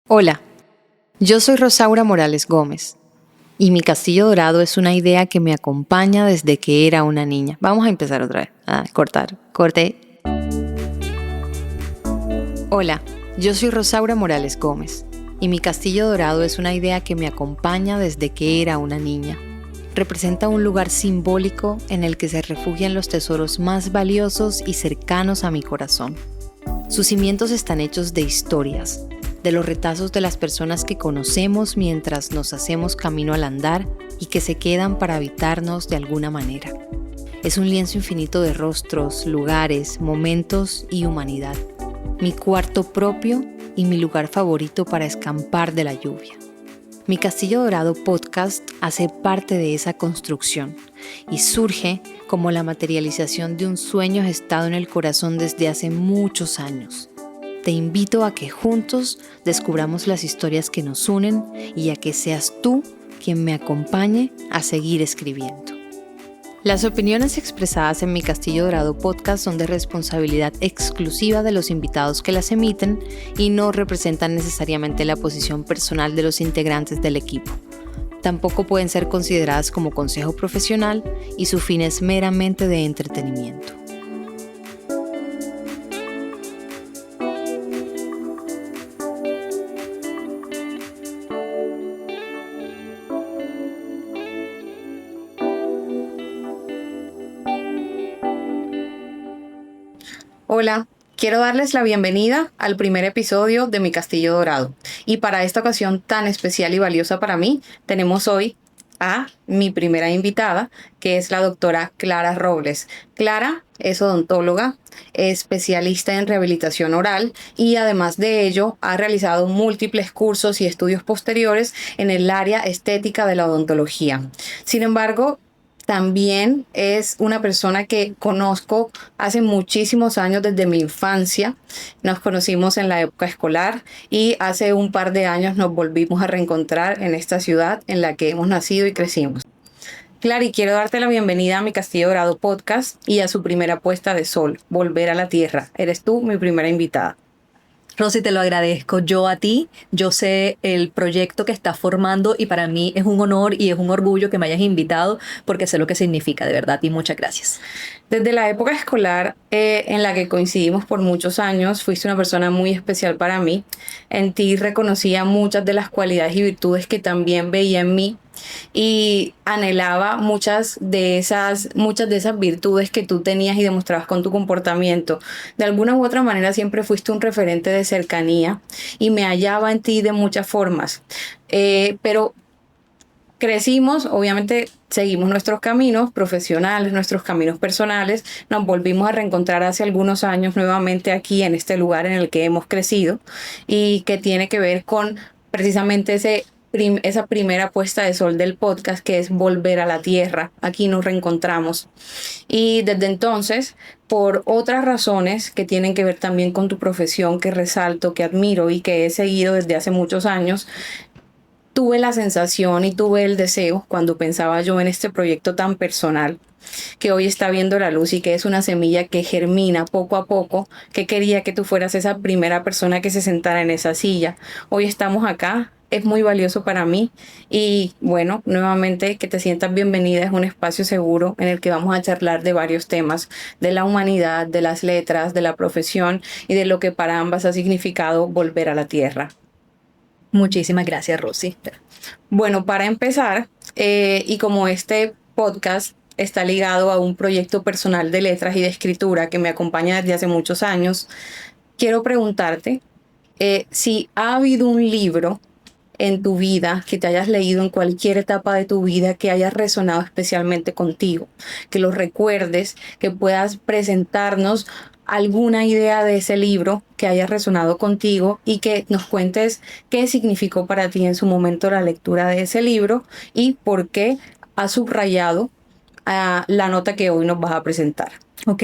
Hola, yo soy Rosaura Morales Gómez y mi castillo dorado es una idea que me acompaña desde que era una niña. Vamos a empezar otra vez. Corte. Hola, yo soy Rosaura Morales Gómez y mi castillo dorado es una idea que me acompaña desde que era una niña. Representa un lugar simbólico en el que se refugian los tesoros más valiosos y cercanos a mi corazón. Sus cimientos están hechos de historias, de los retazos de las personas que conocemos mientras nos hacemos camino al andar y que se quedan para habitarnos de alguna manera. Es un lienzo infinito de rostros, lugares, momentos y humanidad. Mi cuarto propio y mi lugar favorito para escampar de la lluvia. Mi Castillo Dorado podcast hace parte de esa construcción y surge como la materialización de un sueño gestado en el corazón desde hace muchos años. Te invito a que juntos descubramos las historias que nos unen y a que seas tú quien me acompañe a seguir escribiendo. Las opiniones expresadas en mi Castillo Dorado podcast son de responsabilidad exclusiva de los invitados que las emiten y no representan necesariamente la posición personal de los integrantes del equipo. Tampoco pueden ser consideradas como consejo profesional y su fin es meramente de entretenimiento. Hola, quiero darles la bienvenida al primer episodio de Mi Castillo Dorado. Y para esta ocasión tan especial y valiosa para mí, tenemos hoy a mi primera invitada, que es la doctora Clara Robles. Clara es odontóloga, especialista en rehabilitación oral y además de ello ha realizado múltiples cursos y estudios posteriores en el área estética de la odontología. Sin embargo, también es una persona que conozco hace muchísimos años, desde mi infancia. Nos conocimos en la época escolar y hace un par de años nos volvimos a reencontrar en esta ciudad en la que hemos nacido y crecimos. Clary, quiero darte la bienvenida a mi Castillo Dorado podcast y a su primera puesta de sol, Volver a la Tierra. Eres tú mi primera invitada. Rosy, te lo agradezco. Yo a ti, yo sé el proyecto que estás formando y para mí es un honor y es un orgullo que me hayas invitado porque sé lo que significa, de verdad, y muchas gracias. Desde la época escolar en la que coincidimos por muchos años, fuiste una persona muy especial para mí. En ti reconocía muchas de las cualidades y virtudes que también veía en mí y anhelaba muchas de esas virtudes que tú tenías y demostrabas con tu comportamiento. De alguna u otra manera siempre fuiste un referente de cercanía y me hallaba en ti de muchas formas. Pero crecimos, obviamente seguimos nuestros caminos profesionales, nuestros caminos personales, nos volvimos a reencontrar hace algunos años nuevamente aquí en este lugar en el que hemos crecido y que tiene que ver con precisamente esa primera puesta de sol del podcast, que es Volver a la Tierra. Aquí nos reencontramos y desde entonces, por otras razones que tienen que ver también con tu profesión, que resalto, que admiro y que he seguido desde hace muchos años, tuve la sensación y tuve el deseo, cuando pensaba yo en este proyecto tan personal que hoy está viendo la luz y que es una semilla que germina poco a poco, que quería que tú fueras esa primera persona que se sentara en esa silla. Hoy estamos acá, es muy valioso para mí y bueno, nuevamente que te sientas bienvenida. Es un espacio seguro en el que vamos a charlar de varios temas, de la humanidad, de las letras, de la profesión y de lo que para ambas ha significado volver a la tierra. Muchísimas gracias, Rosy. Bueno, para empezar, y como este podcast está ligado a un proyecto personal de letras y de escritura que me acompaña desde hace muchos años, quiero preguntarte si ha habido un libro en tu vida que te hayas leído en cualquier etapa de tu vida que haya resonado especialmente contigo, que lo recuerdes, que puedas presentarnos alguna idea de ese libro que haya resonado contigo y que nos cuentes qué significó para ti en su momento la lectura de ese libro y por qué has subrayado la nota que hoy nos vas a presentar. Ok.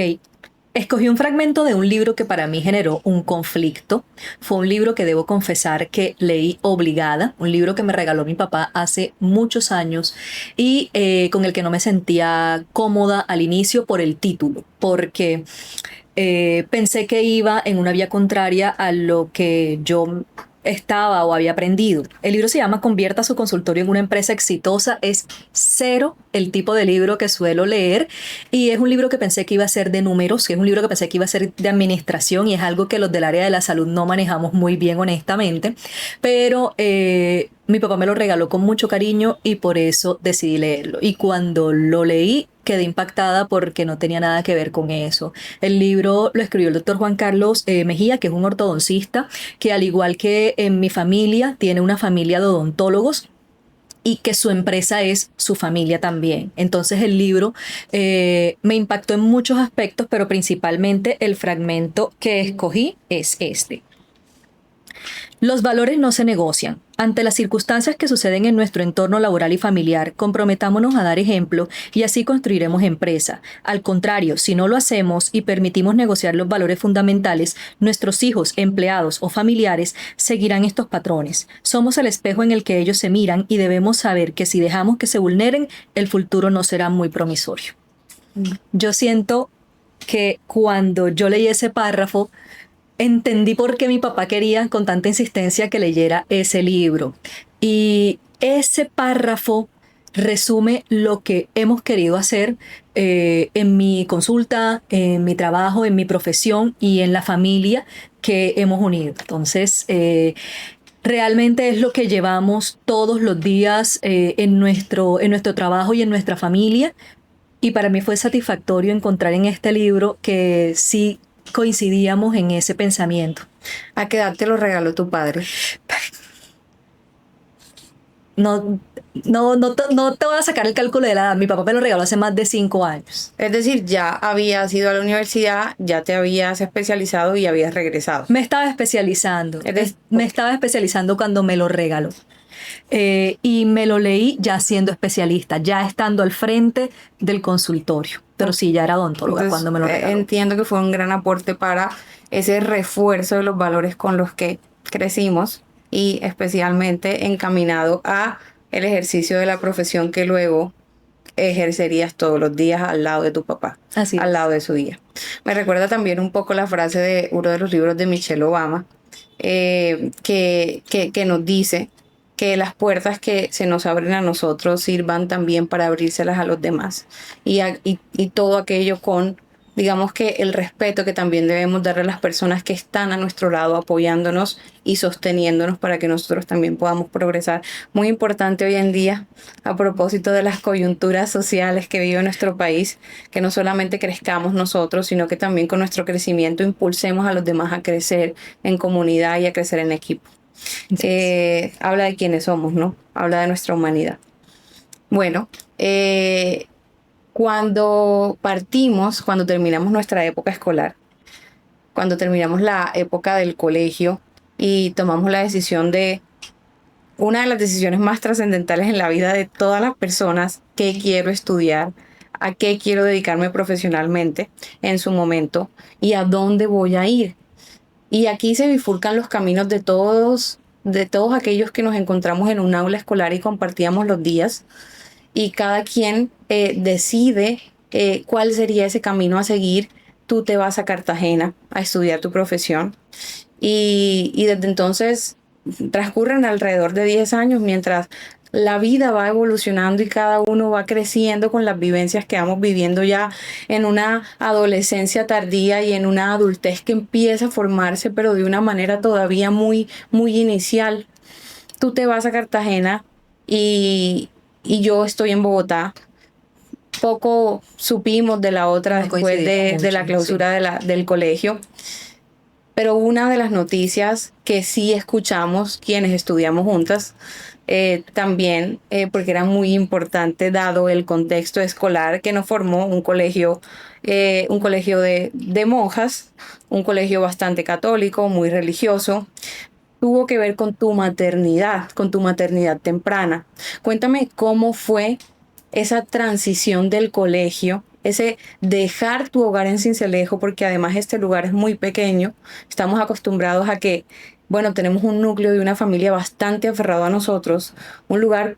Escogí un fragmento de un libro que para mí generó un conflicto. Fue un libro que debo confesar que leí obligada, un libro que me regaló mi papá hace muchos años y con el que no me sentía cómoda al inicio por el título, porque pensé que iba en una vía contraria a lo que yo estaba o había aprendido. El libro se llama Convierta su consultorio en una empresa exitosa. Es cero el tipo de libro que suelo leer y es un libro que pensé que iba a ser de números, es un libro que pensé que iba a ser de administración y es algo que los del área de la salud no manejamos muy bien, honestamente. Pero mi papá me lo regaló con mucho cariño y por eso decidí leerlo. Y cuando lo leí, quedé impactada porque no tenía nada que ver con eso. El libro lo escribió el doctor Juan Carlos Mejía, que es un ortodoncista, que al igual que en mi familia, tiene una familia de odontólogos y que su empresa es su familia también. Entonces el libro me impactó en muchos aspectos, pero principalmente el fragmento que escogí es este. Los valores no se negocian. Ante las circunstancias que suceden en nuestro entorno laboral y familiar, comprometámonos a dar ejemplo y así construiremos empresa. Al contrario, si no lo hacemos y permitimos negociar los valores fundamentales, nuestros hijos, empleados o familiares seguirán estos patrones. Somos el espejo en el que ellos se miran y debemos saber que si dejamos que se vulneren, el futuro no será muy promisorio. Yo siento que cuando yo leí ese párrafo, entendí por qué mi papá quería con tanta insistencia que leyera ese libro. Y ese párrafo resume lo que hemos querido hacer en mi consulta, en mi trabajo, en mi profesión y en la familia que hemos unido. Entonces, realmente es lo que llevamos todos los días en nuestro trabajo y en nuestra familia. Y para mí fue satisfactorio encontrar en este libro que sí coincidíamos en ese pensamiento. ¿A qué edad te lo regaló tu padre? No te voy a sacar el cálculo de la edad. Mi papá me lo regaló hace más de 5 años. Es decir, ya habías ido a la universidad, ya te habías especializado y habías regresado. Me estaba especializando. Me estaba especializando cuando me lo regaló. Y me lo leí ya siendo especialista, ya estando al frente del consultorio. Pero sí, ya era odontóloga cuando me lo regaló. Entiendo que fue un gran aporte para ese refuerzo de los valores con los que crecimos y especialmente encaminado a el ejercicio de la profesión que luego ejercerías todos los días al lado de tu papá, Así al es. lado de su guía. Me recuerda también un poco la frase de uno de los libros de Michelle Obama, que nos dice que las puertas que se nos abren a nosotros sirvan también para abrírselas a los demás. Y todo aquello con, digamos que el respeto que también debemos darle a las personas que están a nuestro lado apoyándonos y sosteniéndonos para que nosotros también podamos progresar. Muy importante hoy en día, a propósito de las coyunturas sociales que vive nuestro país, que no solamente crezcamos nosotros, sino que también con nuestro crecimiento impulsemos a los demás a crecer en comunidad y a crecer en equipo. Habla de quiénes somos, ¿no? Habla de nuestra humanidad. Bueno, cuando terminamos nuestra época escolar, cuando terminamos la época del colegio y tomamos la decisión una de las decisiones más trascendentales en la vida de todas las personas, qué quiero estudiar, a qué quiero dedicarme profesionalmente en su momento y a dónde voy a ir. Y aquí se bifurcan los caminos de todos aquellos que nos encontramos en un aula escolar y compartíamos los días. Y cada quien decide cuál sería ese camino a seguir. Tú te vas a Cartagena a estudiar tu profesión. Y desde entonces transcurren alrededor de 10 años mientras la vida va evolucionando y cada uno va creciendo con las vivencias que vamos viviendo ya en una adolescencia tardía y en una adultez que empieza a formarse, pero de una manera todavía muy, muy inicial. Tú te vas a Cartagena y yo estoy en Bogotá. Poco supimos de la otra después de la clausura del colegio. Pero una de las noticias que sí escuchamos quienes estudiamos juntas, también porque era muy importante dado el contexto escolar que nos formó un colegio de monjas, un colegio bastante católico, muy religioso, tuvo que ver con tu maternidad temprana. Cuéntame cómo fue esa transición del colegio, ese dejar tu hogar en Sincelejo, porque además este lugar es muy pequeño. Estamos acostumbrados a que, bueno, tenemos un núcleo de una familia bastante aferrado a nosotros, un lugar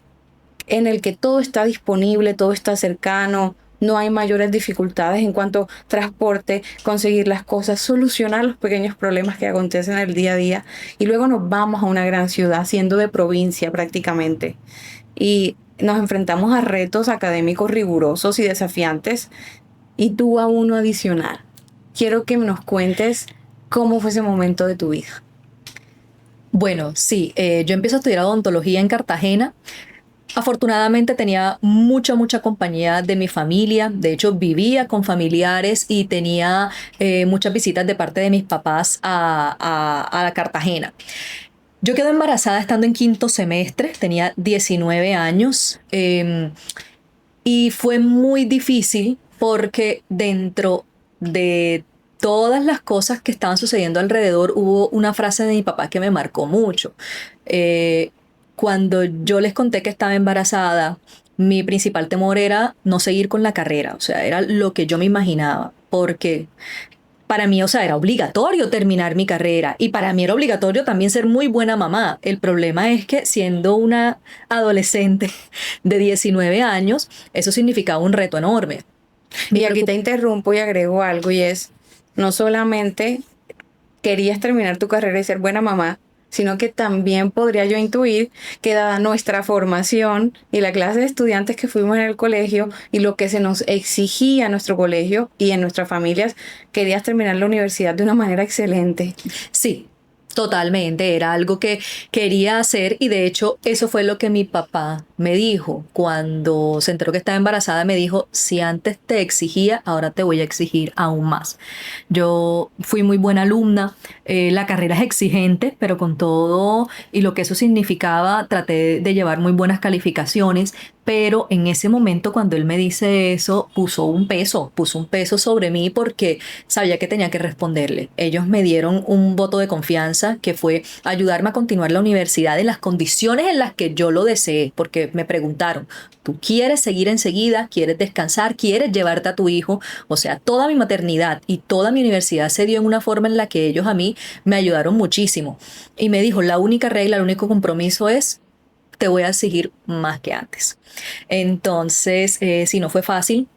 en el que todo está disponible, todo está cercano, no hay mayores dificultades en cuanto a transporte, conseguir las cosas, solucionar los pequeños problemas que acontecen en el día a día y luego nos vamos a una gran ciudad, siendo de provincia prácticamente. Y nos enfrentamos a retos académicos rigurosos y desafiantes y tú a uno adicional. Quiero que nos cuentes cómo fue ese momento de tu vida. Bueno, sí, yo empiezo a estudiar odontología en Cartagena. Afortunadamente tenía mucha compañía de mi familia. De hecho, vivía con familiares y tenía muchas visitas de parte de mis papás a la Cartagena. Yo quedé embarazada estando en quinto semestre, tenía 19 años, y fue muy difícil porque dentro de todas las cosas que estaban sucediendo alrededor hubo una frase de mi papá que me marcó mucho. Eh, Cuando yo les conté que estaba embarazada, mi principal temor era no seguir con la carrera, o sea, era lo que yo me imaginaba, porque para mí, o sea, era obligatorio terminar mi carrera y para mí era obligatorio también ser muy buena mamá. El problema es que siendo una adolescente de 19 años, eso significaba un reto enorme. Y aquí te interrumpo y agrego algo y es, no solamente querías terminar tu carrera y ser buena mamá, sino que también podría yo intuir que dada nuestra formación y la clase de estudiantes que fuimos en el colegio y lo que se nos exigía en nuestro colegio y en nuestras familias, querías terminar la universidad de una manera excelente. Sí, totalmente, era algo que quería hacer y de hecho eso fue lo que mi papá me dijo cuando se enteró que estaba embarazada. Me dijo, si antes te exigía, ahora te voy a exigir aún más. Yo fui muy buena alumna, la carrera es exigente, pero con todo y lo que eso significaba, traté de llevar muy buenas calificaciones. Pero en ese momento cuando él me dice eso, puso un peso sobre mí porque sabía que tenía que responderle. Ellos me dieron un voto de confianza que fue ayudarme a continuar la universidad en las condiciones en las que yo lo deseé, porque me preguntaron, ¿tú quieres seguir enseguida? ¿Quieres descansar? ¿Quieres llevarte a tu hijo? O sea, toda mi maternidad y toda mi universidad se dio en una forma en la que ellos a mí me ayudaron muchísimo. Y me dijo, la única regla, el único compromiso es te voy a exigir más que antes. Entonces, si no fue fácil,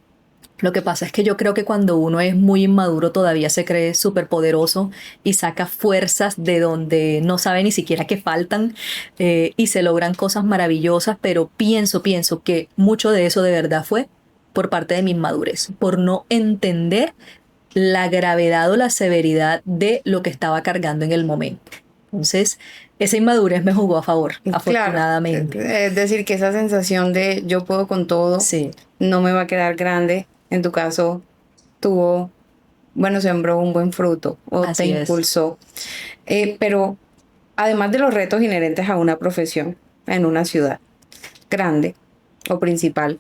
lo que pasa es que yo creo que cuando uno es muy inmaduro todavía se cree súper poderoso y saca fuerzas de donde no sabe ni siquiera que faltan, y se logran cosas maravillosas, pero pienso que mucho de eso de verdad fue por parte de mi inmadurez, por no entender la gravedad o la severidad de lo que estaba cargando en el momento. Entonces, esa inmadurez me jugó a favor, Claro, afortunadamente. es decir, que esa sensación de yo puedo con todo, Sí, no me va a quedar grande, en tu caso tuvo, bueno, sembró un buen fruto o te así es. impulsó. Pero además de los retos inherentes a una profesión en una ciudad grande o principal,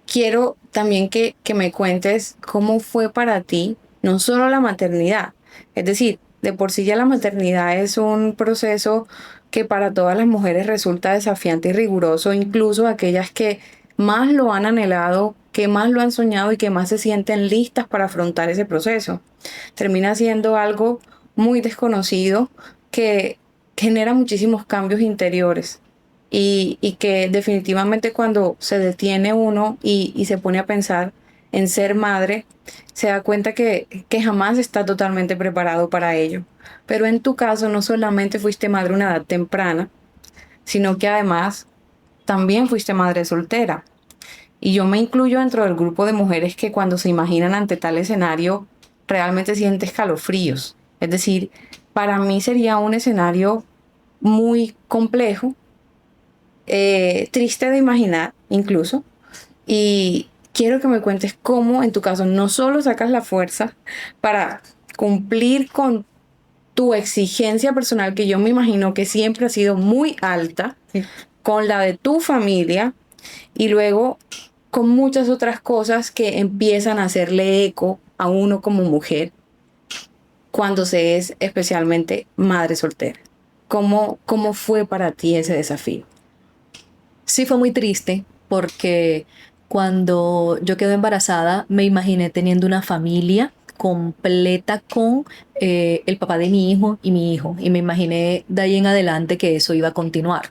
quiero también que me cuentes cómo fue para ti, no solo la maternidad, es decir, de por sí ya la maternidad es un proceso que para todas las mujeres resulta desafiante y riguroso, incluso aquellas que más lo han anhelado, que más lo han soñado y que más se sienten listas para afrontar ese proceso. Termina siendo algo muy desconocido que genera muchísimos cambios interiores y que definitivamente cuando se detiene uno y se pone a pensar en ser madre, se da cuenta que jamás está totalmente preparado para ello. Pero en tu caso no solamente fuiste madre a una edad temprana, sino que además también fuiste madre soltera. Y yo me incluyo dentro del grupo de mujeres que cuando se imaginan ante tal escenario realmente siente escalofríos. Es decir, para mí sería un escenario muy complejo, triste de imaginar incluso. Y quiero que me cuentes cómo en tu caso no solo sacas la fuerza para cumplir con tu exigencia personal, que yo me imagino que siempre ha sido muy alta, con la de tu familia y luego con muchas otras cosas que empiezan a hacerle eco a uno como mujer cuando se es especialmente madre soltera. ¿Cómo fue para ti ese desafío? Sí fue muy triste porque cuando yo quedé embarazada me imaginé teniendo una familia completa con el papá de mi hijo y mi hijo y me imaginé de ahí en adelante que eso iba a continuar.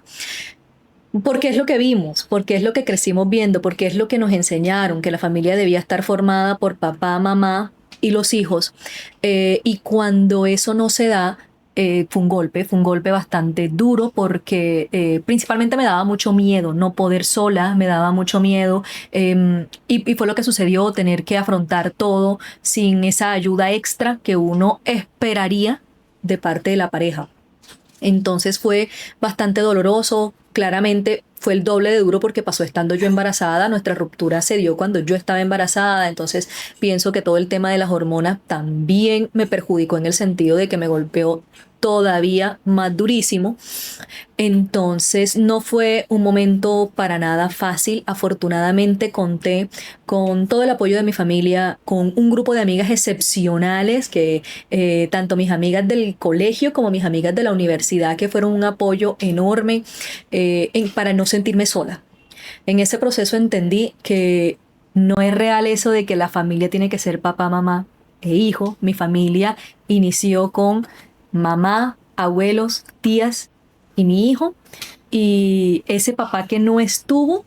Porque es lo que vimos, porque es lo que crecimos viendo, porque es lo que nos enseñaron, que la familia debía estar formada por papá, mamá y los hijos. Y cuando eso no se da, fue un golpe bastante duro porque principalmente me daba mucho miedo no poder sola, me daba mucho miedo y fue lo que sucedió, tener que afrontar todo sin esa ayuda extra que uno esperaría de parte de la pareja. Entonces fue bastante doloroso, claramente fue el doble de duro porque pasó estando yo embarazada, nuestra ruptura se dio cuando yo estaba embarazada, entonces pienso que todo el tema de las hormonas también me perjudicó en el sentido de que me golpeó todavía más durísimo. Entonces no fue un momento para nada fácil. Afortunadamente conté con todo el apoyo de mi familia, con un grupo de amigas excepcionales que tanto mis amigas del colegio como mis amigas de la universidad que fueron un apoyo enorme para no sentirme sola. En ese proceso entendí que no es real eso de que la familia tiene que ser papá, mamá e hijo. Mi familia inició con mamá, abuelos, tías y mi hijo. Y ese papá que no estuvo,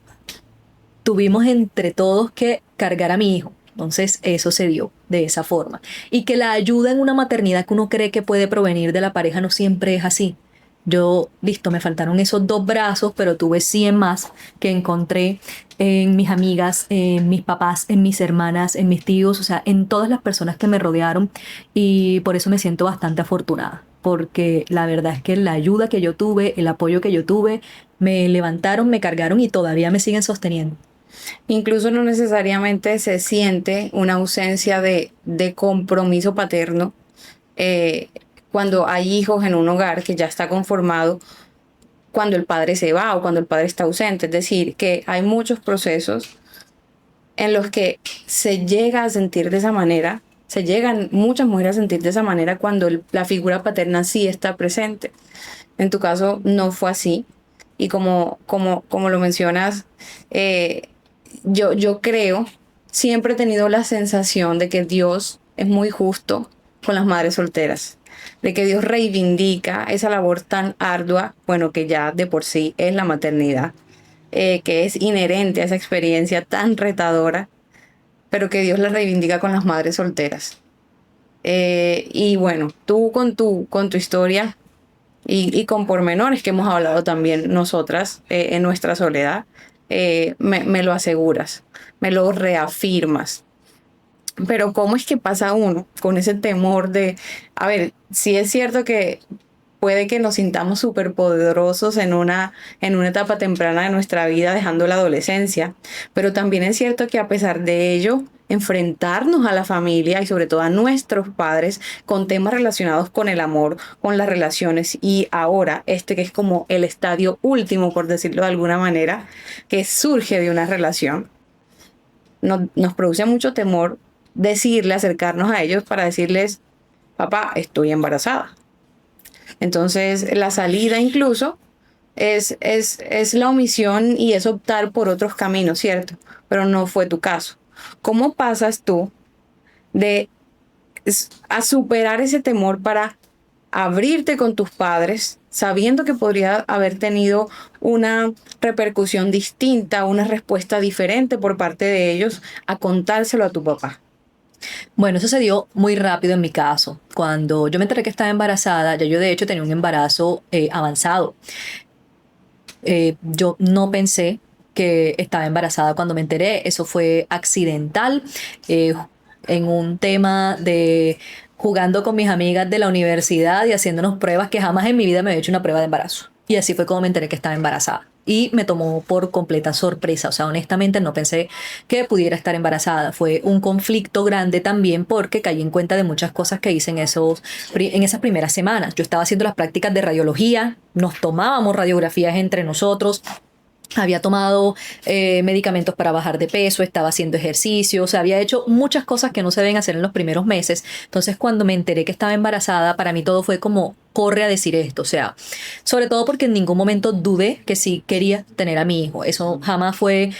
tuvimos entre todos que cargar a mi hijo. Entonces eso se dio de esa forma. Y que la ayuda en una maternidad que uno cree que puede provenir de la pareja no siempre es así. Yo, listo, me faltaron esos 2 brazos, pero tuve 100 más que encontré en mis amigas, en mis papás, en mis hermanas, en mis tíos, o sea, en todas las personas que me rodearon y por eso me siento bastante afortunada, porque la verdad es que la ayuda que yo tuve, el apoyo que yo tuve, me levantaron, me cargaron y todavía me siguen sosteniendo. Incluso no necesariamente se siente una ausencia de compromiso paterno eh, cuando hay hijos en un hogar que ya está conformado, cuando el padre se va o cuando el padre está ausente. Es decir, que hay muchos procesos en los que se llega a sentir de esa manera, se llegan muchas mujeres a sentir de esa manera cuando la figura paterna sí está presente. En tu caso no fue así. Y como lo mencionas, yo creo, siempre he tenido la sensación de que Dios es muy justo con las madres solteras, de que Dios reivindica esa labor tan ardua, bueno, que ya de por sí es la maternidad, que es inherente a esa experiencia tan retadora, pero que Dios la reivindica con las madres solteras. Y bueno, tú con tu historia y con pormenores que hemos hablado también nosotras en nuestra soledad, me lo aseguras, me lo reafirmas. Pero ¿cómo es que pasa uno con ese temor de, a ver, si es cierto que puede que nos sintamos súper poderosos en una etapa temprana de nuestra vida, dejando la adolescencia, pero también es cierto que a pesar de ello, enfrentarnos a la familia y sobre todo a nuestros padres con temas relacionados con el amor, con las relaciones y ahora este que es como el estadio último, por decirlo de alguna manera, que surge de una relación, nos produce mucho temor decirle, acercarnos a ellos para decirles, papá, estoy embarazada. Entonces, la salida incluso es la omisión y es optar por otros caminos, ¿cierto? Pero no fue tu caso. ¿Cómo pasas tú de a superar ese temor para abrirte con tus padres, sabiendo que podría haber tenido una repercusión distinta, una respuesta diferente por parte de ellos, a contárselo a tu papá? Bueno, eso se dio muy rápido en mi caso. Cuando yo me enteré que estaba embarazada, ya yo de hecho tenía un embarazo avanzado. Yo no pensé que estaba embarazada cuando me enteré. Eso fue accidental, en un tema de jugando con mis amigas de la universidad y haciéndonos pruebas que jamás en mi vida me había hecho una prueba de embarazo. Y así fue como me enteré que estaba embarazada. Y me tomó por completa sorpresa. O sea, honestamente no pensé que pudiera estar embarazada. Fue un conflicto grande también porque caí en cuenta de muchas cosas que hice en esas primeras semanas. Yo estaba haciendo las prácticas de radiología, nos tomábamos radiografías entre nosotros. Había tomado medicamentos para bajar de peso, estaba haciendo ejercicio, o sea, había hecho muchas cosas que no se deben hacer en los primeros meses. Entonces, cuando me enteré que estaba embarazada, para mí todo fue como corre a decir esto? O sea, sobre todo porque en ningún momento dudé que sí quería tener a mi hijo. Eso jamás fue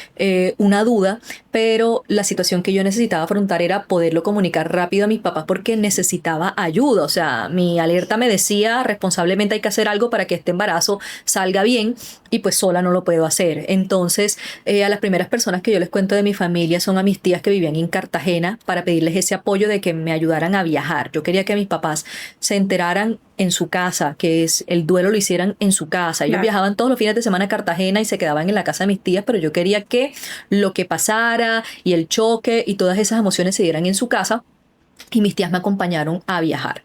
una duda, pero la situación que yo necesitaba afrontar era poderlo comunicar rápido a mis papás porque necesitaba ayuda. O sea, mi alerta me decía responsablemente hay que hacer algo para que este embarazo salga bien y pues sola no lo puedo hacer. Entonces, a las primeras personas que yo les cuento de mi familia son a mis tías que vivían en Cartagena para pedirles ese apoyo de que me ayudaran a viajar. Yo quería que mis papás se enteraran en su casa, que es el duelo lo hicieran en su casa. Ellos Claro. viajaban todos los fines de semana a Cartagena y se quedaban en la casa de mis tías, pero yo quería que lo que pasara y el choque y todas esas emociones se dieran en su casa y mis tías me acompañaron a viajar.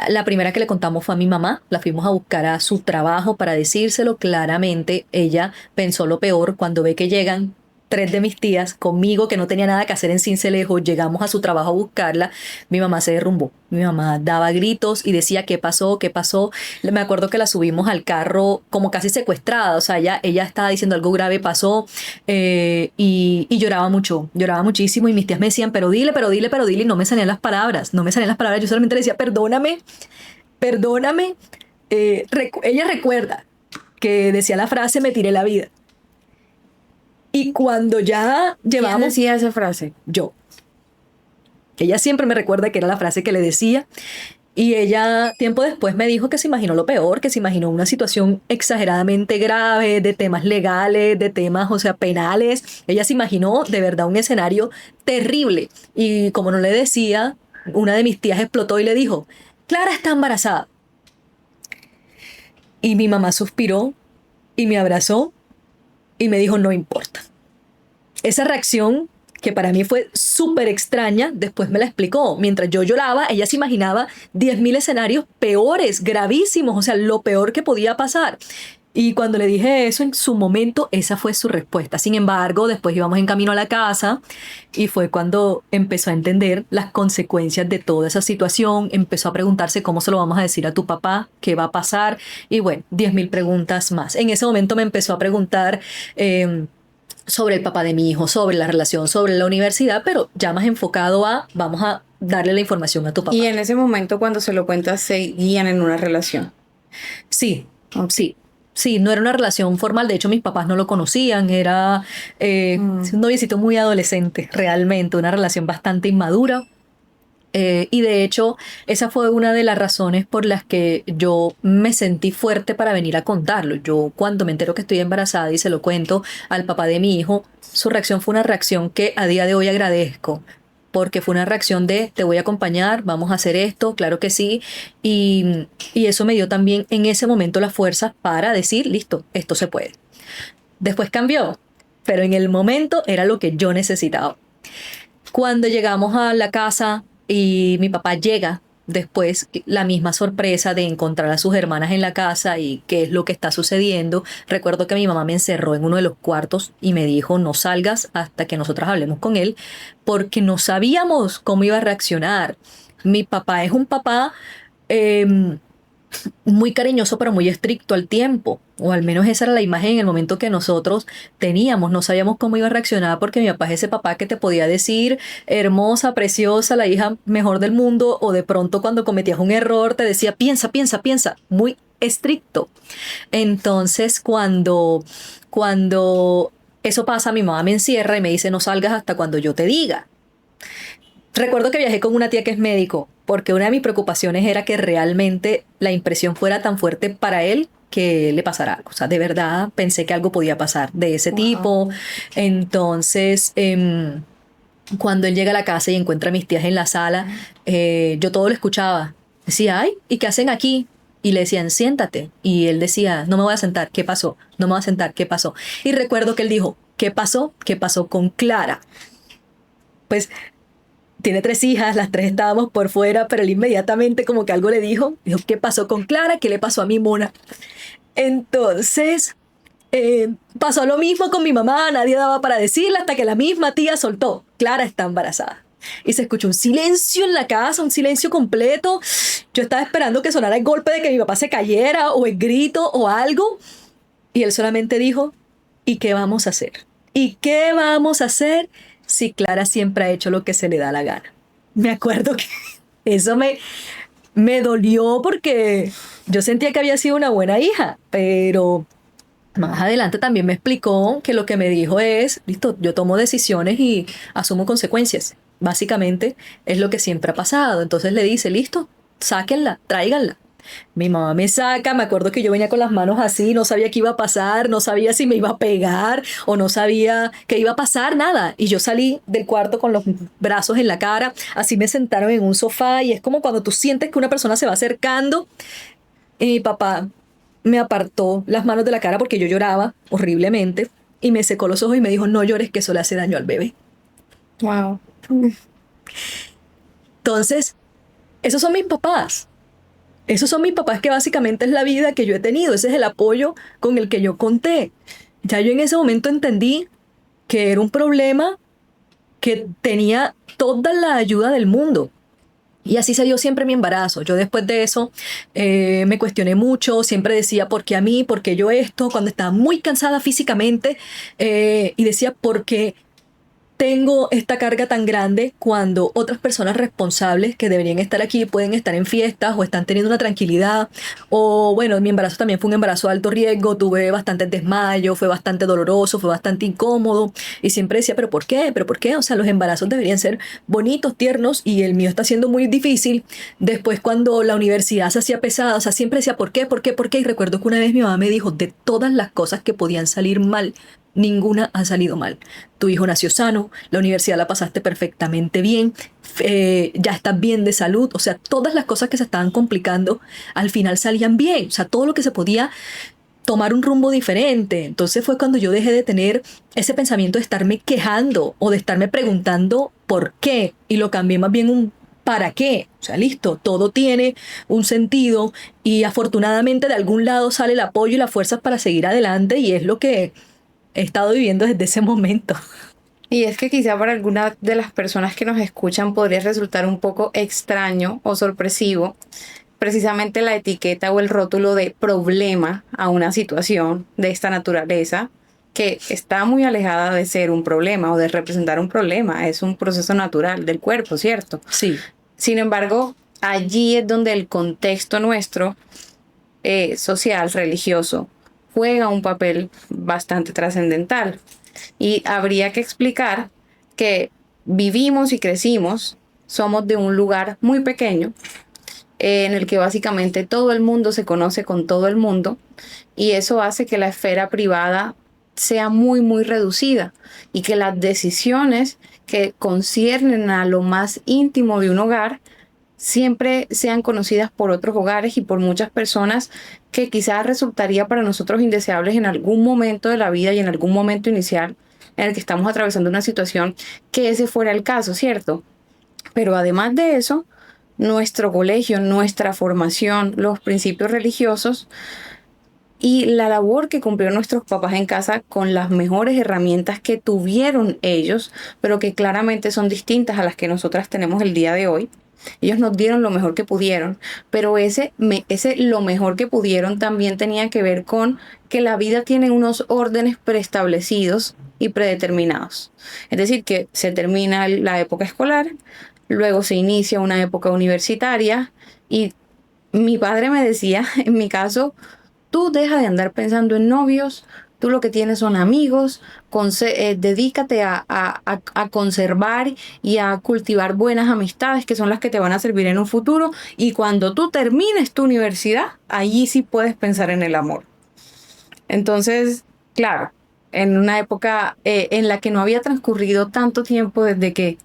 La primera que le contamos fue a mi mamá, la fuimos a buscar a su trabajo para decírselo claramente. Ella pensó lo peor cuando ve que llegan tres de mis tías conmigo, que no tenía nada que hacer en Sincelejo, llegamos a su trabajo a buscarla, mi mamá se derrumbó. Mi mamá daba gritos y decía, ¿qué pasó? ¿Qué pasó? Me acuerdo que la subimos al carro como casi secuestrada, o sea, ella estaba diciendo algo grave pasó y lloraba mucho, lloraba muchísimo y mis tías me decían, pero dile, pero dile, pero dile, y no me salían las palabras, no me salían las palabras, yo solamente le decía, perdóname, perdóname. Ella recuerda que decía la frase, me tiré la vida. Y cuando ya ¿Quién llevamos, decía esa frase? yo. Ella siempre me recuerda que era la frase que le decía. Y ella, tiempo después, me dijo que se imaginó lo peor, que se imaginó una situación exageradamente grave, de temas legales, de temas, o sea, penales. Ella se imaginó de verdad un escenario terrible. Y como no le decía, una de mis tías explotó y le dijo, Clara está embarazada. Y mi mamá suspiró y me abrazó y me dijo, no importa. Esa reacción, que para mí fue súper extraña, después me la explicó. Mientras yo lloraba, ella se imaginaba 10.000 escenarios peores, gravísimos, o sea, lo peor que podía pasar. Y cuando le dije eso en su momento, esa fue su respuesta. Sin embargo, después íbamos en camino a la casa y fue cuando empezó a entender las consecuencias de toda esa situación, empezó a preguntarse cómo se lo vamos a decir a tu papá, qué va a pasar y bueno, 10.000 preguntas más. En ese momento me empezó a preguntar sobre el papá de mi hijo, sobre la relación, sobre la universidad, pero ya más enfocado a vamos a darle la información a tu papá. Y en ese momento, cuando se lo cuentas, se guían en una relación. Sí, Ok. sí. Sí, no era una relación formal, de hecho mis papás no lo conocían, era un noviecito muy adolescente, realmente, una relación bastante inmadura. Y de hecho, esa fue una de las razones por las que yo me sentí fuerte para venir a contarlo. Yo cuando me entero que estoy embarazada y se lo cuento al papá de mi hijo, su reacción fue una reacción que a día de hoy agradezco, porque fue una reacción de te voy a acompañar, vamos a hacer esto, claro que sí. Y eso me dio también en ese momento la fuerza para decir, listo, esto se puede. Después cambió, pero en el momento era lo que yo necesitaba. Cuando llegamos a la casa y mi papá llega después, la misma sorpresa de encontrar a sus hermanas en la casa y qué es lo que está sucediendo. Recuerdo que mi mamá me encerró en uno de los cuartos y me dijo no salgas hasta que nosotras hablemos con él porque no sabíamos cómo iba a reaccionar. Mi papá es un papá muy cariñoso pero muy estricto al tiempo, o al menos esa era la imagen en el momento que nosotros teníamos, no sabíamos cómo iba a reaccionar porque mi papá es ese papá que te podía decir hermosa, preciosa, la hija mejor del mundo, o de pronto cuando cometías un error te decía piensa, piensa, piensa, muy estricto. Entonces cuando eso pasa, mi mamá me encierra y me dice no salgas hasta cuando yo te diga. Recuerdo que viajé con una tía que es médico, porque una de mis preocupaciones era que realmente la impresión fuera tan fuerte para él que le pasara algo. O sea, de verdad pensé que algo podía pasar de ese tipo. Entonces, cuando él llega a la casa y encuentra a mis tías en la sala, yo todo lo escuchaba. Decía, ay, ¿y qué hacen aquí? Y le decían, siéntate. Y él decía, no me voy a sentar, ¿qué pasó? No me voy a sentar, ¿qué pasó? Y recuerdo que él dijo, ¿qué pasó? ¿Qué pasó con Clara? Pues tiene 3 hijas, las 3 estábamos por fuera, pero él inmediatamente como que algo le dijo, ¿qué pasó con Clara? ¿Qué le pasó a mi mona? Entonces, pasó lo mismo con mi mamá, nadie daba para decirle hasta que la misma tía soltó, Clara está embarazada. Y se escuchó un silencio en la casa, un silencio completo. Yo estaba esperando que sonara el golpe de que mi papá se cayera o el grito o algo. Y él solamente dijo, ¿y qué vamos a hacer? ¿Y qué vamos a hacer si Clara siempre ha hecho lo que se le da la gana? Me acuerdo que eso me me dolió porque yo sentía que había sido una buena hija, pero más adelante también me explicó que lo que me dijo es, listo, yo tomo decisiones y asumo consecuencias. Básicamente es lo que siempre ha pasado. Entonces le dice, listo, sáquenla, tráiganla. Mi mamá me saca, me acuerdo que yo venía con las manos así, no sabía qué iba a pasar, no sabía si me iba a pegar o no sabía qué iba a pasar, nada. Y yo salí del cuarto con los brazos en la cara, así me sentaron en un sofá y es como cuando tú sientes que una persona se va acercando y mi papá me apartó las manos de la cara porque yo lloraba horriblemente y me secó los ojos y me dijo, no llores que eso le hace daño al bebé. Wow. Entonces, esos son mis papás. Esos son mis papás que básicamente es la vida que yo he tenido. Ese es el apoyo con el que yo conté. Ya yo en ese momento entendí que era un problema que tenía toda la ayuda del mundo. Y así se dio siempre mi embarazo. Yo después de eso me cuestioné mucho, siempre decía, ¿por qué a mí? ¿Por qué yo esto? Cuando estaba muy cansada físicamente y decía, ¿por qué tengo esta carga tan grande cuando otras personas responsables que deberían estar aquí pueden estar en fiestas o están teniendo una tranquilidad? O bueno, mi embarazo también fue un embarazo de alto riesgo, tuve bastantes desmayos, fue bastante doloroso, fue bastante incómodo y siempre decía, ¿pero por qué? ¿Pero por qué? O sea, los embarazos deberían ser bonitos, tiernos y el mío está siendo muy difícil. Después cuando la universidad se hacía pesada, o sea, siempre decía, ¿por qué? ¿Por qué? ¿Por qué? Y recuerdo que una vez mi mamá me dijo, de todas las cosas que podían salir mal, ninguna ha salido mal. Tu hijo nació sano, la universidad la pasaste perfectamente bien, ya estás bien de salud, o sea, todas las cosas que se estaban complicando al final salían bien, o sea, todo lo que se podía tomar un rumbo diferente. Entonces fue cuando yo dejé de tener ese pensamiento de estarme quejando o de estarme preguntando por qué y lo cambié más bien un ¿para qué? O sea, listo, todo tiene un sentido y afortunadamente de algún lado sale el apoyo y las fuerzas para seguir adelante y es lo que he estado viviendo desde ese momento. Y es que quizá para algunas de las personas que nos escuchan podría resultar un poco extraño o sorpresivo precisamente la etiqueta o el rótulo de problema a una situación de esta naturaleza que está muy alejada de ser un problema o de representar un problema. Es un proceso natural del cuerpo, ¿cierto? Sí, Sin embargo, allí es donde el contexto nuestro social, religioso, juega un papel bastante trascendental. Y habría que explicar que vivimos y crecimos, somos de un lugar muy pequeño, en el que básicamente todo el mundo se conoce con todo el mundo y eso hace que la esfera privada sea muy, muy reducida y que las decisiones que conciernen a lo más íntimo de un hogar siempre sean conocidas por otros hogares y por muchas personas que quizás resultaría para nosotros indeseables en algún momento de la vida y en algún momento inicial en el que estamos atravesando una situación que ese fuera el caso, ¿cierto? Pero además de eso, nuestro colegio, nuestra formación, los principios religiosos y la labor que cumplieron nuestros papás en casa con las mejores herramientas que tuvieron ellos, pero que claramente son distintas a las que nosotras tenemos el día de hoy. Ellos nos dieron lo mejor que pudieron, pero ese lo mejor que pudieron también tenía que ver con que la vida tiene unos órdenes preestablecidos y predeterminados. Es decir, que se termina la época escolar, luego se inicia una época universitaria y mi padre me decía, en mi caso, tú deja de andar pensando en novios, tú lo que tienes son amigos, dedícate a conservar y a cultivar buenas amistades que son las que te van a servir en un futuro y cuando tú termines tu universidad, allí sí puedes pensar en el amor. Entonces, claro, en una época en la que no había transcurrido tanto tiempo desde que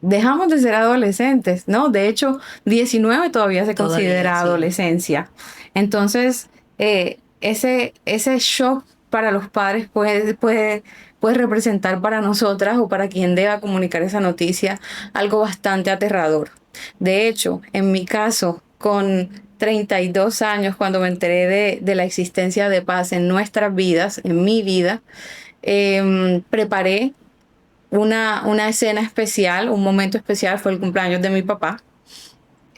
dejamos de ser adolescentes, ¿no? De hecho, 19 todavía se considera sí. adolescencia. Entonces, ese shock para los padres puede representar para nosotras o para quien deba comunicar esa noticia algo bastante aterrador. De hecho, en mi caso, con 32 años, cuando me enteré de la existencia de paz en nuestras vidas, en mi vida, preparé una escena especial, un momento especial, fue el cumpleaños de mi papá,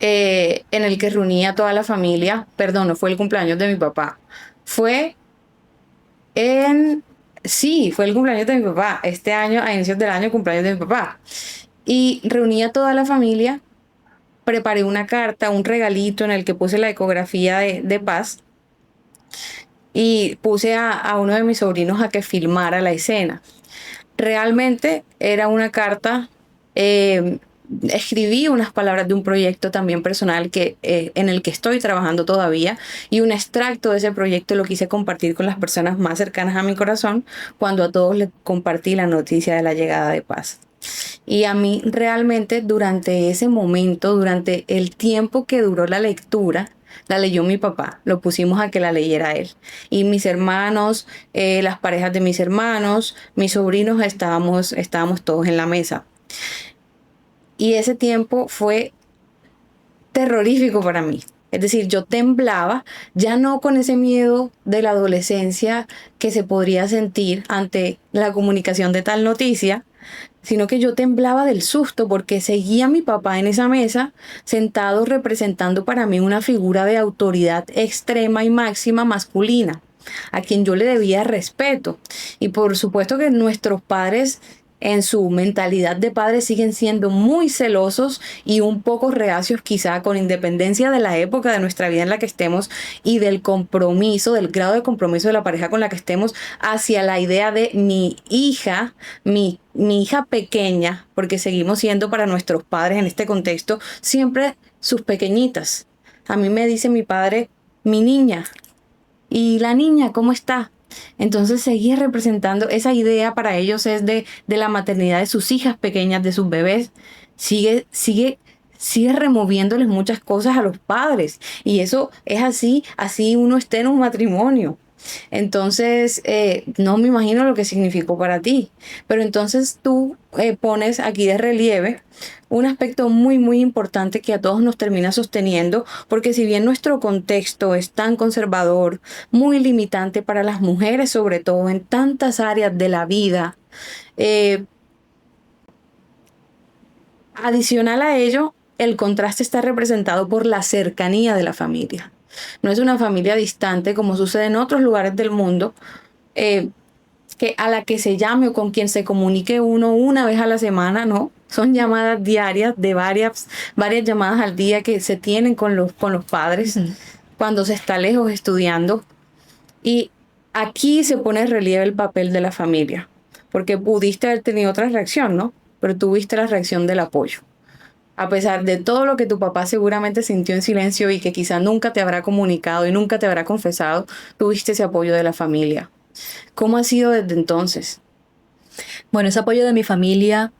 en el que reuní a toda la familia. Perdón, no fue el cumpleaños de mi papá, fue sí, fue el cumpleaños de mi papá, este año, a inicios del año, cumpleaños de mi papá. Y reuní a toda la familia preparé una carta, un regalito en el que puse la ecografía de Paz y puse a uno de mis sobrinos a que filmara la escena. Realmente era una carta, eh, escribí unas palabras de un proyecto también personal en el que estoy trabajando todavía, y un extracto de ese proyecto lo quise compartir con las personas más cercanas a mi corazón cuando a todos les compartí la noticia de la llegada de Paz. Y a mí realmente durante ese momento, durante el tiempo que duró la lectura, la leyó mi papá, lo pusimos a que la leyera él. Y mis hermanos, las parejas de mis hermanos, mis sobrinos, estábamos todos en la mesa. Y ese tiempo fue terrorífico para mí. Es decir, yo temblaba, ya no con ese miedo de la adolescencia que se podría sentir ante la comunicación de tal noticia, sino que yo temblaba del susto porque seguía a mi papá en esa mesa, sentado representando para mí una figura de autoridad extrema y máxima masculina, a quien yo le debía respeto. Y por supuesto que nuestros padres, en su mentalidad de padres, siguen siendo muy celosos y un poco reacios, quizá con independencia de la época de nuestra vida en la que estemos y del compromiso, del grado de compromiso de la pareja con la que estemos, hacia la idea de mi hija, mi hija pequeña, porque seguimos siendo para nuestros padres en este contexto siempre sus pequeñitas. A mí me dice mi padre, mi niña. ¿Y la niña cómo está? Entonces seguía representando esa idea. Para ellos es de la maternidad de sus hijas pequeñas, de sus bebés. Sigue removiéndoles muchas cosas a los padres. Y eso es así uno esté en un matrimonio. Entonces, no me imagino lo que significó para ti. Pero entonces tú pones aquí de relieve un aspecto muy, muy importante que a todos nos termina sosteniendo, porque si bien nuestro contexto es tan conservador, muy limitante para las mujeres, sobre todo en tantas áreas de la vida, eh, adicional a ello, el contraste está representado por la cercanía de la familia. No es una familia distante como sucede en otros lugares del mundo, eh, que a la que se llame o con quien se comunique uno una vez a la semana, no. Son llamadas diarias de varias llamadas al día que se tienen con los padres cuando se está lejos estudiando. Y aquí se pone en relieve el papel de la familia, porque pudiste haber tenido otra reacción, ¿no? Pero tuviste la reacción del apoyo. A pesar de todo lo que tu papá seguramente sintió en silencio y que quizá nunca te habrá comunicado y nunca te habrá confesado, tuviste ese apoyo de la familia. ¿Cómo ha sido desde entonces? Bueno, ese apoyo de mi familia,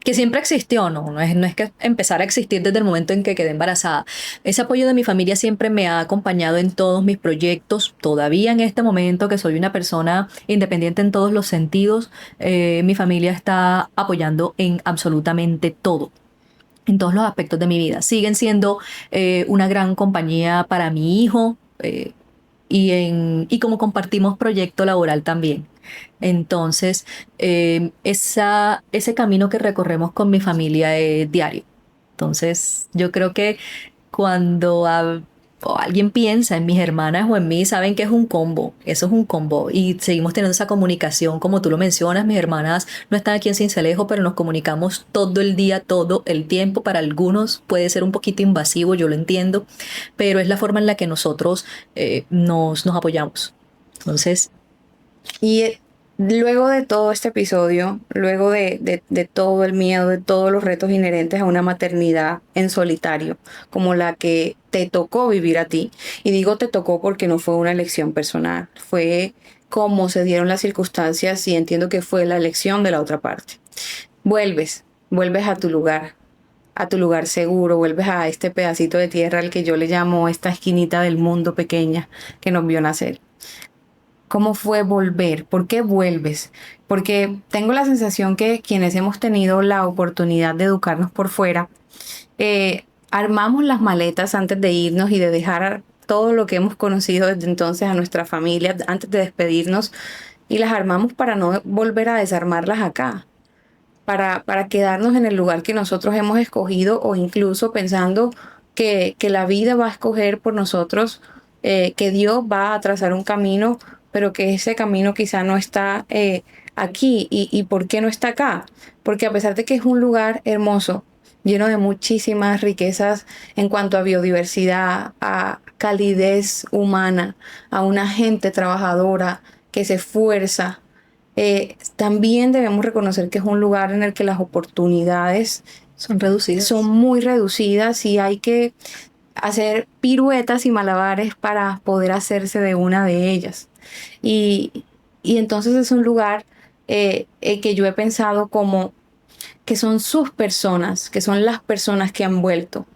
que siempre existió, no es que empezara a existir desde el momento en que quedé embarazada. Ese apoyo de mi familia siempre me ha acompañado en todos mis proyectos. Todavía en este momento que soy una persona independiente en todos los sentidos, mi familia está apoyando en absolutamente todo, en todos los aspectos de mi vida. Siguen siendo una gran compañía para mi hijo, y como compartimos proyecto laboral también. Entonces, ese camino que recorremos con mi familia es diario. Entonces, yo creo que cuando o alguien piensa en mis hermanas o en mí, saben que es un combo, eso es un combo. Y seguimos teniendo esa comunicación, como tú lo mencionas, mis hermanas no están aquí en Sincelejo, pero nos comunicamos todo el día, todo el tiempo. Para algunos puede ser un poquito invasivo, yo lo entiendo, pero es la forma en la que nosotros nos apoyamos. Entonces, Y luego de todo este episodio, luego de todo el miedo, de todos los retos inherentes a una maternidad en solitario, como la que te tocó vivir a ti, y digo te tocó porque no fue una elección personal, fue como se dieron las circunstancias, y entiendo que fue la elección de la otra parte. Vuelves a tu lugar seguro, vuelves a este pedacito de tierra al que yo le llamo esta esquinita del mundo pequeña que nos vio nacer. ¿Cómo fue volver? ¿Por qué vuelves? Porque tengo la sensación que quienes hemos tenido la oportunidad de educarnos por fuera, armamos las maletas antes de irnos y de dejar todo lo que hemos conocido desde entonces a nuestra familia, antes de despedirnos, y las armamos para no volver a desarmarlas acá, para quedarnos en el lugar que nosotros hemos escogido, o incluso pensando que la vida va a escoger por nosotros, que Dios va a trazar un camino, pero que ese camino quizá no está aquí. ¿Y por qué no está acá? Porque a pesar de que es un lugar hermoso, lleno de muchísimas riquezas en cuanto a biodiversidad, a calidez humana, a una gente trabajadora que se esfuerza. También debemos reconocer que es un lugar en el que las oportunidades Son reducidas. son muy reducidas y hay que hacer piruetas y malabares para poder hacerse de una de ellas. Y, y entonces es un lugar que yo he pensado como que son sus personas, que son las personas que han vuelto,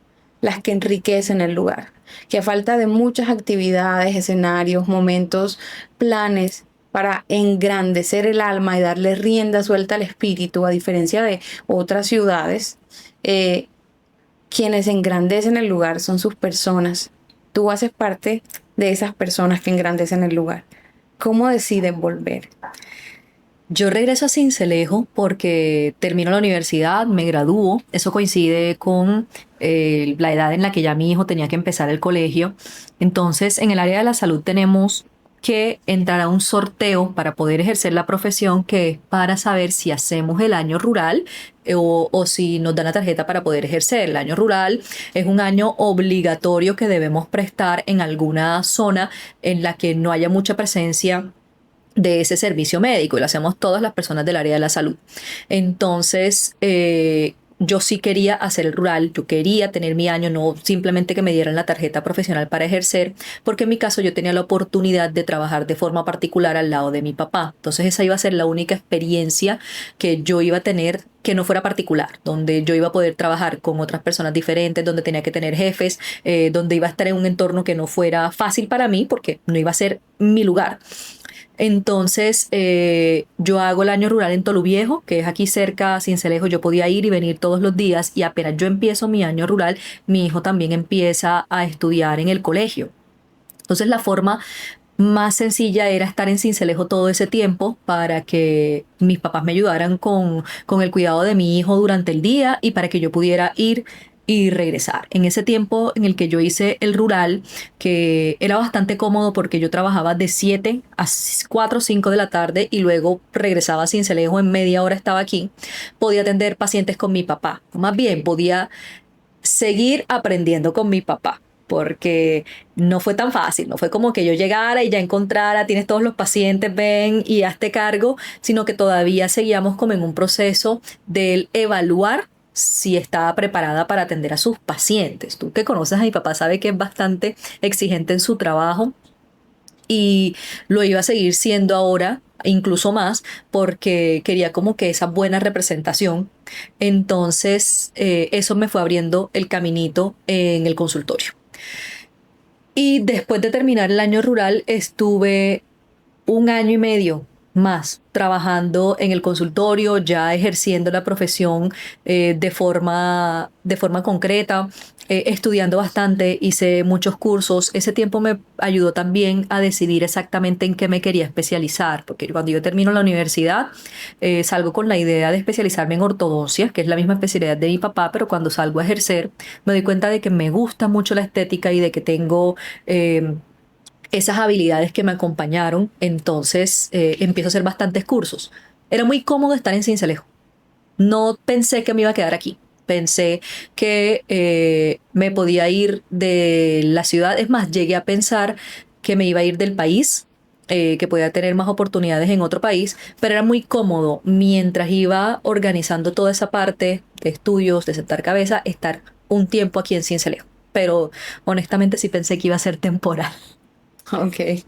las que enriquecen el lugar, que a falta de muchas actividades, escenarios, momentos, planes para engrandecer el alma y darle rienda suelta al espíritu, a diferencia de otras ciudades, eh, quienes engrandecen el lugar son sus personas. Tú haces parte de esas personas que engrandecen el lugar. ¿Cómo deciden volver? Yo regreso a Sincelejo porque termino la universidad, me gradúo. Eso coincide con la edad en la que ya mi hijo tenía que empezar el colegio. Entonces, en el área de la salud tenemos que entrar a un sorteo para poder ejercer la profesión, que es para saber si hacemos el año rural o si nos dan la tarjeta para poder ejercer. El año rural es un año obligatorio que debemos prestar en alguna zona en la que no haya mucha presencia de ese servicio médico, y lo hacemos todas las personas del área de la salud. Entonces, yo sí quería hacer el rural, yo quería tener mi año, no simplemente que me dieran la tarjeta profesional para ejercer, porque en mi caso yo tenía la oportunidad de trabajar de forma particular al lado de mi papá. Entonces esa iba a ser la única experiencia que yo iba a tener que no fuera particular, donde yo iba a poder trabajar con otras personas diferentes, donde tenía que tener jefes, donde iba a estar en un entorno que no fuera fácil para mí, porque no iba a ser mi lugar. Entonces, yo hago el año rural en Toluviejo, que es aquí cerca a Sincelejo. Yo podía ir y venir todos los días, y apenas yo empiezo mi año rural, mi hijo también empieza a estudiar en el colegio. Entonces, la forma más sencilla era estar en Sincelejo todo ese tiempo para que mis papás me ayudaran con el cuidado de mi hijo durante el día y para que yo pudiera ir y regresar. En ese tiempo en el que yo hice el rural, que era bastante cómodo porque yo trabajaba de 7 a 4 o 5 de la tarde y luego regresaba a Sincelejo, en media hora estaba aquí, podía atender pacientes con mi papá. Más bien, podía seguir aprendiendo con mi papá, porque no fue tan fácil, no fue como que yo llegara y ya encontrara, tienes todos los pacientes, ven y hazte cargo, sino que todavía seguíamos como en un proceso del evaluar si estaba preparada para atender a sus pacientes. Tú que conoces a mi papá sabe que es bastante exigente en su trabajo, y lo iba a seguir siendo ahora, incluso más, porque quería como que esa buena representación. Entonces, eso me fue abriendo el caminito en el consultorio. Y después de terminar el año rural, estuve un año y medio más trabajando en el consultorio, ya ejerciendo la profesión de forma concreta, estudiando bastante, hice muchos cursos. Ese tiempo me ayudó también a decidir exactamente en qué me quería especializar, porque cuando yo termino la universidad, salgo con la idea de especializarme en ortodoncia, que es la misma especialidad de mi papá, pero cuando salgo a ejercer me doy cuenta de que me gusta mucho la estética y de que tengo esas habilidades que me acompañaron. Entonces empiezo a hacer bastantes cursos. Era muy cómodo estar en Sincelejo. No pensé que me iba a quedar aquí. Pensé que me podía ir de la ciudad. Es más, llegué a pensar que me iba a ir del país, que podía tener más oportunidades en otro país, pero era muy cómodo mientras iba organizando toda esa parte de estudios, de sentar cabeza, estar un tiempo aquí en Sincelejo. Pero honestamente sí pensé que iba a ser temporal. Ok,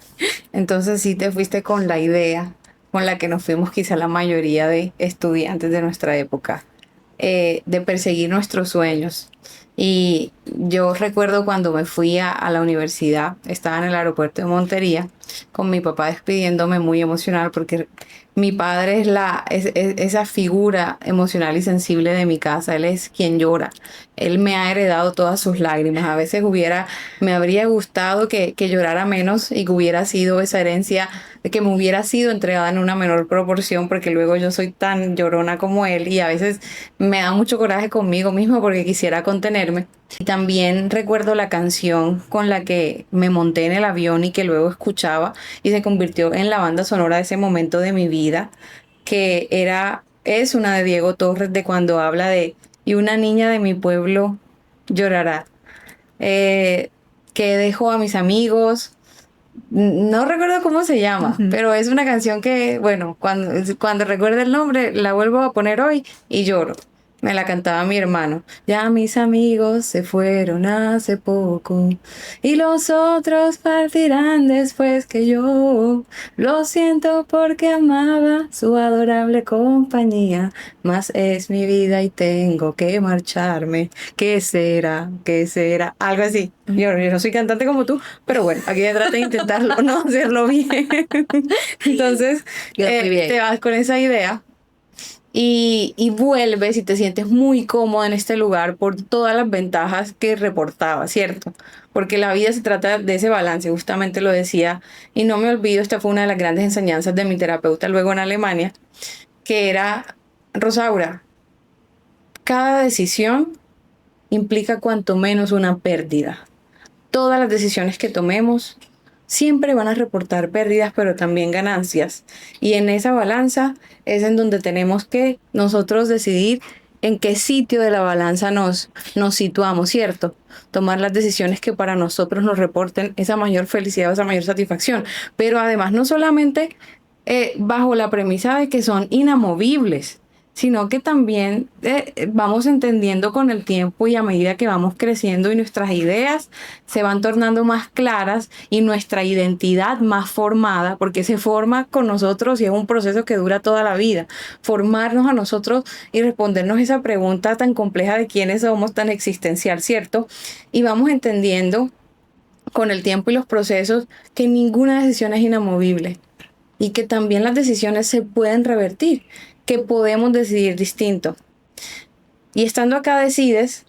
entonces sí te fuiste con la idea con la que nos fuimos quizá la mayoría de estudiantes de nuestra época, de perseguir nuestros sueños. Y yo recuerdo cuando me fui a la universidad, estaba en el aeropuerto de Montería, con mi papá despidiéndome, muy emocional, porque mi padre es esa figura emocional y sensible de mi casa. Él es quien llora. Él me ha heredado todas sus lágrimas. A veces me habría gustado que llorara menos y que hubiera sido esa herencia, que me hubiera sido entregada en una menor proporción, porque luego yo soy tan llorona como él y a veces me da mucho coraje conmigo mismo porque quisiera contenerme. Y también recuerdo la canción con la que me monté en el avión y que luego escuchaba y se convirtió en la banda sonora de ese momento de mi vida, que es una de Diego Torres, de cuando habla de y una niña de mi pueblo llorará. Que dejo a mis amigos. No recuerdo cómo se llama, Ujú. pero es una canción que, bueno, cuando recuerde el nombre, la vuelvo a poner hoy y lloro. Me la cantaba mi hermano. Ya mis amigos se fueron hace poco y los otros partirán después que yo. Lo siento porque amaba su adorable compañía, mas es mi vida y tengo que marcharme. ¿Qué será? ¿Qué será? Algo así. Yo no soy cantante como tú, pero bueno, aquí se trata de intentarlo, no hacerlo bien. Entonces, Quedó muy bien. te vas con esa idea y vuelves y te sientes muy cómodo en este lugar por todas las ventajas que reportaba, ¿cierto? Porque la vida se trata de ese balance, justamente lo decía, y no me olvido, esta fue una de las grandes enseñanzas de mi terapeuta luego en Alemania, que era, Rosaura, cada decisión implica cuanto menos una pérdida. Todas las decisiones que tomemos siempre van a reportar pérdidas, pero también ganancias. Y en esa balanza es en donde tenemos que nosotros decidir en qué sitio de la balanza nos situamos, ¿cierto? Tomar las decisiones que para nosotros nos reporten esa mayor felicidad o esa mayor satisfacción. Pero además no solamente bajo la premisa de que son inamovibles, sino que también vamos entendiendo con el tiempo y a medida que vamos creciendo y nuestras ideas se van tornando más claras y nuestra identidad más formada, porque se forma con nosotros y es un proceso que dura toda la vida. Formarnos a nosotros y respondernos esa pregunta tan compleja de quiénes somos, tan existencial, ¿cierto? Y vamos entendiendo con el tiempo y los procesos que ninguna decisión es inamovible y que también las decisiones se pueden revertir, que podemos decidir distinto. Y estando acá decides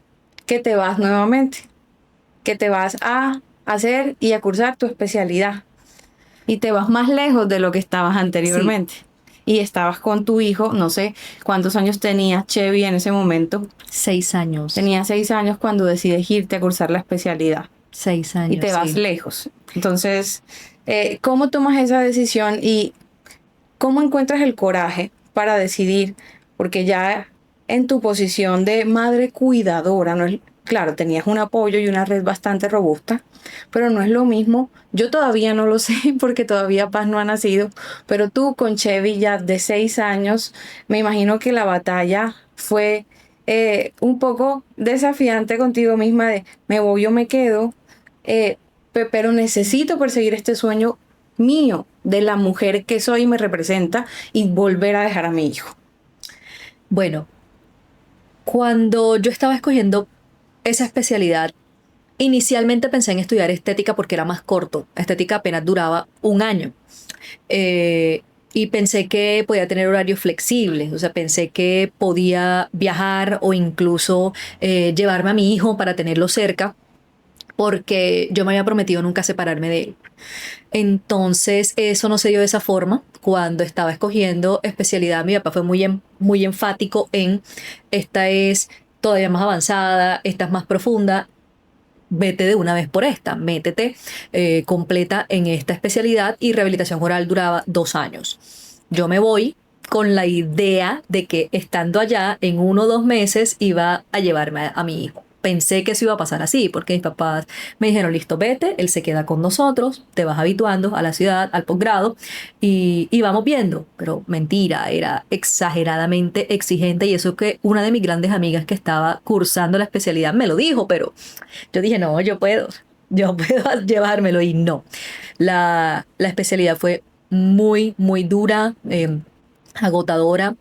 que te vas nuevamente, que te vas a hacer y a cursar tu especialidad y te vas más lejos de lo que estabas Sí, anteriormente. Y estabas con tu hijo, no sé cuántos años tenía Chevy en ese momento. 6 años. Tenía 6 años cuando decides irte a cursar la especialidad seis y años, te vas sí. lejos. Entonces, ¿cómo tomas esa decisión y cómo encuentras el coraje para decidir? Porque ya en tu posición de madre cuidadora, no es, claro, tenías un apoyo y una red bastante robusta, pero no es lo mismo. Yo todavía no lo sé porque todavía Paz no ha nacido, pero tú con Chevy ya de 6 años, me imagino que la batalla fue un poco desafiante contigo misma de me voy o me quedo, eh, pero necesito perseguir este sueño mío, de la mujer que soy y me representa, y volver a dejar a mi hijo. Bueno, cuando yo estaba escogiendo esa especialidad, inicialmente pensé en estudiar estética porque era más corto. Estética apenas duraba un año. Eh, y pensé que podía tener horarios flexibles, o sea, pensé que podía viajar o incluso llevarme a mi hijo para tenerlo cerca, porque yo me había prometido nunca separarme de él. Entonces, eso no se dio de esa forma. Cuando estaba escogiendo especialidad, mi papá fue muy enfático en esta es todavía más avanzada, esta es más profunda, vete de una vez por esta, métete completa en esta especialidad, y rehabilitación oral duraba 2 años. Yo me voy con la idea de que estando allá en 1 o 2 meses iba a llevarme a mi hijo. Pensé que eso iba a pasar así, porque mis papás me dijeron, listo, vete, él se queda con nosotros, te vas habituando a la ciudad, al posgrado, y vamos viendo. Pero mentira, era exageradamente exigente, y eso que una de mis grandes amigas que estaba cursando la especialidad me lo dijo, pero yo dije, no, yo puedo llevármelo, y no. La especialidad fue muy dura, agotadora,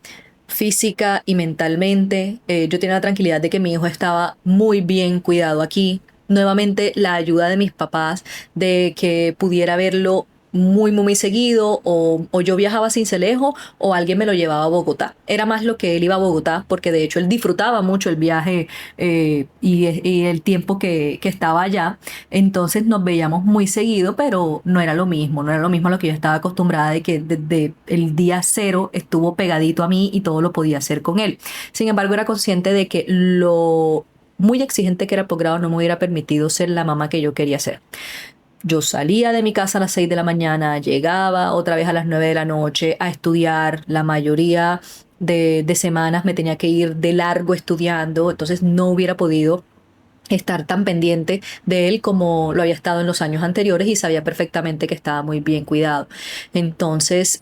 física y mentalmente. Yo tenía la tranquilidad de que mi hijo estaba muy bien cuidado aquí. Nuevamente la ayuda de mis papás, de que pudiera verlo muy seguido, o yo viajaba a Sincelejo o alguien me lo llevaba a Bogotá. Era más lo que él iba a Bogotá, porque de hecho él disfrutaba mucho el viaje y el tiempo que estaba allá. Entonces nos veíamos muy seguido, pero no era lo mismo a lo que yo estaba acostumbrada, de que desde el día cero estuvo pegadito a mí y todo lo podía hacer con él. Sin embargo, era consciente de que lo muy exigente que era el posgrado no me hubiera permitido ser la mamá que yo quería ser. Yo salía de mi casa a las 6 de la mañana, llegaba otra vez a las 9 de la noche a estudiar, la mayoría de semanas me tenía que ir de largo estudiando, entonces no hubiera podido estar tan pendiente de él como lo había estado en los años anteriores y sabía perfectamente que estaba muy bien cuidado. Entonces,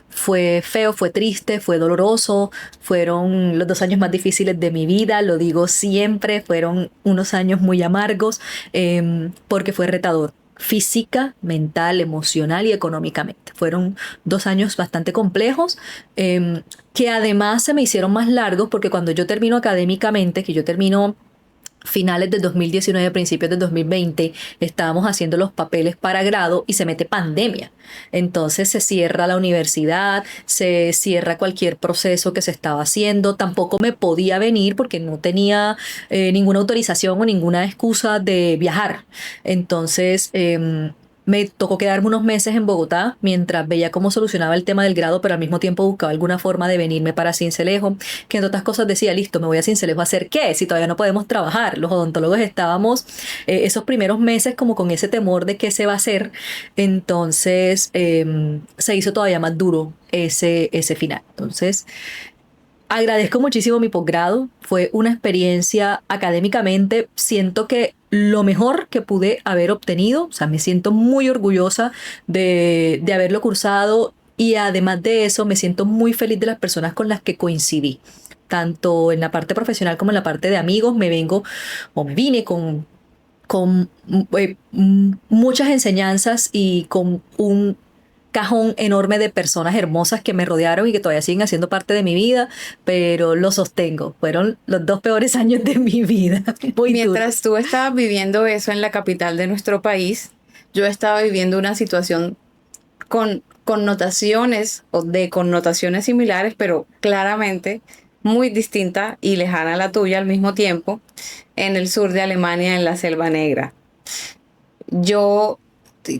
fue feo, fue triste, fue doloroso, fueron los 2 años más difíciles de mi vida, lo digo siempre, fueron unos años muy amargos, porque fue retador física, mental, emocional y económicamente. Fueron 2 años bastante complejos, que además se me hicieron más largos porque cuando yo termino académicamente, que yo termino finales del 2019, principios del 2020, estábamos haciendo los papeles para grado y se mete pandemia. Entonces se cierra la universidad, se cierra cualquier proceso que se estaba haciendo. Tampoco me podía venir porque no tenía ninguna autorización o ninguna excusa de viajar. Entonces, me tocó quedarme unos meses en Bogotá mientras veía cómo solucionaba el tema del grado, pero al mismo tiempo buscaba alguna forma de venirme para Sincelejo, que entre otras cosas decía, listo, me voy a Sincelejo a hacer qué, si todavía no podemos trabajar. Los odontólogos estábamos esos primeros meses como con ese temor de qué se va a hacer, entonces se hizo todavía más duro ese final. Entonces, agradezco muchísimo mi posgrado, fue una experiencia académicamente, siento que lo mejor que pude haber obtenido, o sea, me siento muy orgullosa de haberlo cursado y además de eso me siento muy feliz de las personas con las que coincidí, tanto en la parte profesional como en la parte de amigos, vine con muchas enseñanzas y con un cajón enorme de personas hermosas que me rodearon y que todavía siguen haciendo parte de mi vida, pero lo sostengo. Fueron los 2 peores años de mi vida. Muy duro. Mientras tú estabas viviendo eso en la capital de nuestro país, yo estaba viviendo una situación con connotaciones o de connotaciones similares, pero claramente muy distinta y lejana a la tuya al mismo tiempo, en el sur de Alemania, en la Selva Negra. Yo,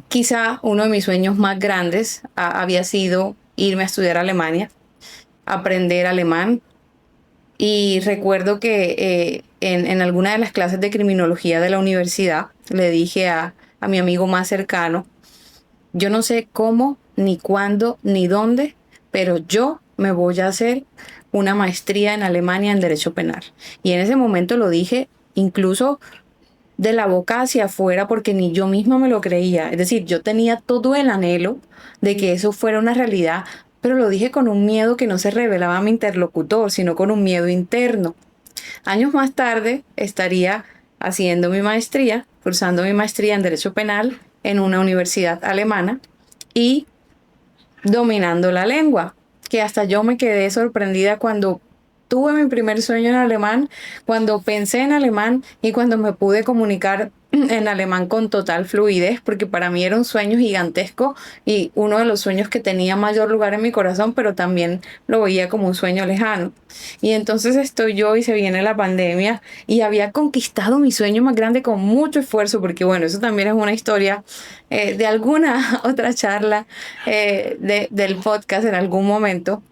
quizá uno de mis sueños más grandes había sido irme a estudiar a Alemania, aprender alemán. Y recuerdo que en alguna de las clases de criminología de la universidad le dije a mi amigo más cercano, yo no sé cómo, ni cuándo, ni dónde, pero yo me voy a hacer una maestría en Alemania en Derecho Penal. Y en ese momento lo dije incluso de la boca hacia afuera porque ni yo misma me lo creía. Es decir, yo tenía todo el anhelo de que eso fuera una realidad, pero lo dije con un miedo que no se revelaba a mi interlocutor, sino con un miedo interno. Años más tarde estaría haciendo mi maestría, cursando mi maestría en Derecho Penal en una universidad alemana y dominando la lengua, que hasta yo me quedé sorprendida cuando tuve mi primer sueño en alemán, cuando pensé en alemán y cuando me pude comunicar en alemán con total fluidez, porque para mí era un sueño gigantesco y uno de los sueños que tenía mayor lugar en mi corazón, pero también lo veía como un sueño lejano. Y entonces estoy yo y se viene la pandemia y había conquistado mi sueño más grande con mucho esfuerzo, porque bueno, eso también es una historia de alguna otra charla del podcast en algún momento.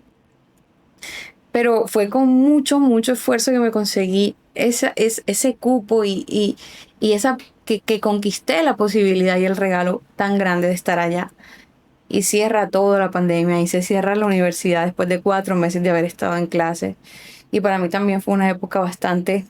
Pero fue con mucho, mucho esfuerzo que me conseguí ese cupo y esa que conquisté la posibilidad y el regalo tan grande de estar allá. Y cierra toda la pandemia y se cierra la universidad después de 4 meses de haber estado en clase. Y para mí también fue una época bastante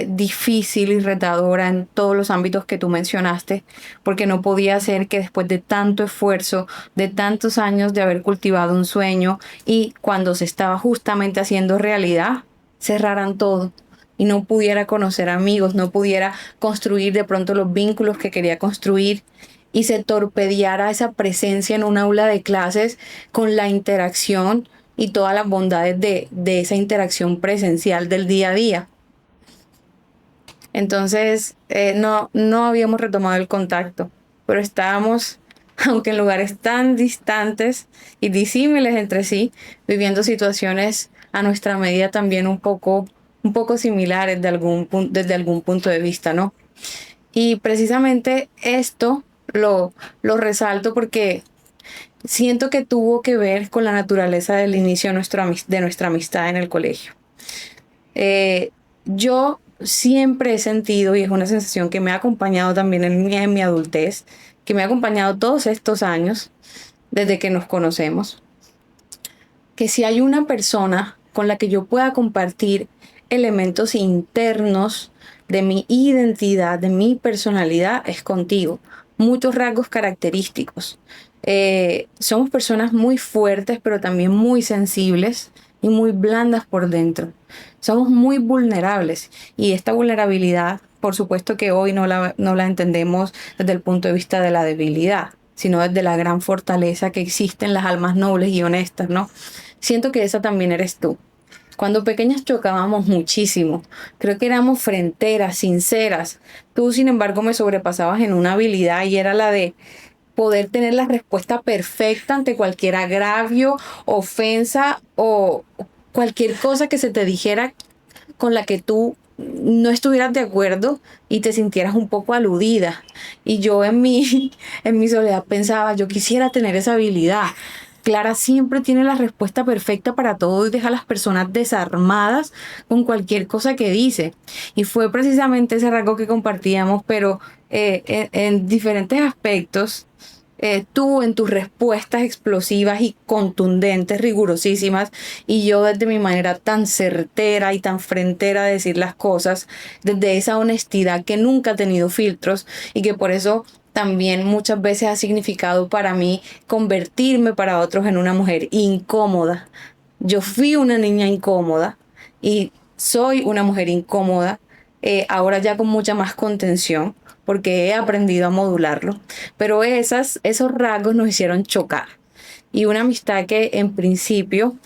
difícil y retadora en todos los ámbitos que tú mencionaste, porque no podía ser que después de tanto esfuerzo, de tantos años de haber cultivado un sueño y cuando se estaba justamente haciendo realidad, cerraran todo y no pudiera conocer amigos, no pudiera construir de pronto los vínculos que quería construir y se torpedeara esa presencia en un aula de clases con la interacción y todas las bondades de esa interacción presencial del día a día. Entonces, no habíamos retomado el contacto, pero estábamos, aunque en lugares tan distantes y disímiles entre sí, viviendo situaciones a nuestra medida también un poco similares desde algún punto de vista, ¿no? Y precisamente esto lo resalto porque siento que tuvo que ver con la naturaleza del inicio de nuestra amistad en el colegio. Yo siempre he sentido, y es una sensación que me ha acompañado también en mi adultez, que me ha acompañado todos estos años, desde que nos conocemos, que si hay una persona con la que yo pueda compartir elementos internos de mi identidad, de mi personalidad, es contigo. Muchos rasgos característicos. Somos personas muy fuertes, pero también muy sensibles y muy blandas por dentro. Somos muy vulnerables y esta vulnerabilidad, por supuesto que hoy no la entendemos desde el punto de vista de la debilidad, sino desde la gran fortaleza que existe en las almas nobles y honestas, ¿no? Siento que esa también eres tú. Cuando pequeñas chocábamos muchísimo. Creo que éramos fronteras, sinceras. Tú, sin embargo, me sobrepasabas en una habilidad y era la de poder tener la respuesta perfecta ante cualquier agravio, ofensa o cualquier cosa que se te dijera con la que tú no estuvieras de acuerdo y te sintieras un poco aludida. Y yo en mi soledad pensaba, yo quisiera tener esa habilidad. Clara siempre tiene la respuesta perfecta para todo y deja a las personas desarmadas con cualquier cosa que dice. Y fue precisamente ese rasgo que compartíamos, pero en diferentes aspectos. Tú en tus respuestas explosivas y contundentes, rigurosísimas, y yo desde mi manera tan certera y tan frentera de decir las cosas, desde esa honestidad que nunca ha tenido filtros y que por eso también muchas veces ha significado para mí convertirme para otros en una mujer incómoda. Yo fui una niña incómoda y soy una mujer incómoda, ahora ya con mucha más contención porque he aprendido a modularlo, pero esos rasgos nos hicieron chocar. Y una amistad que en principio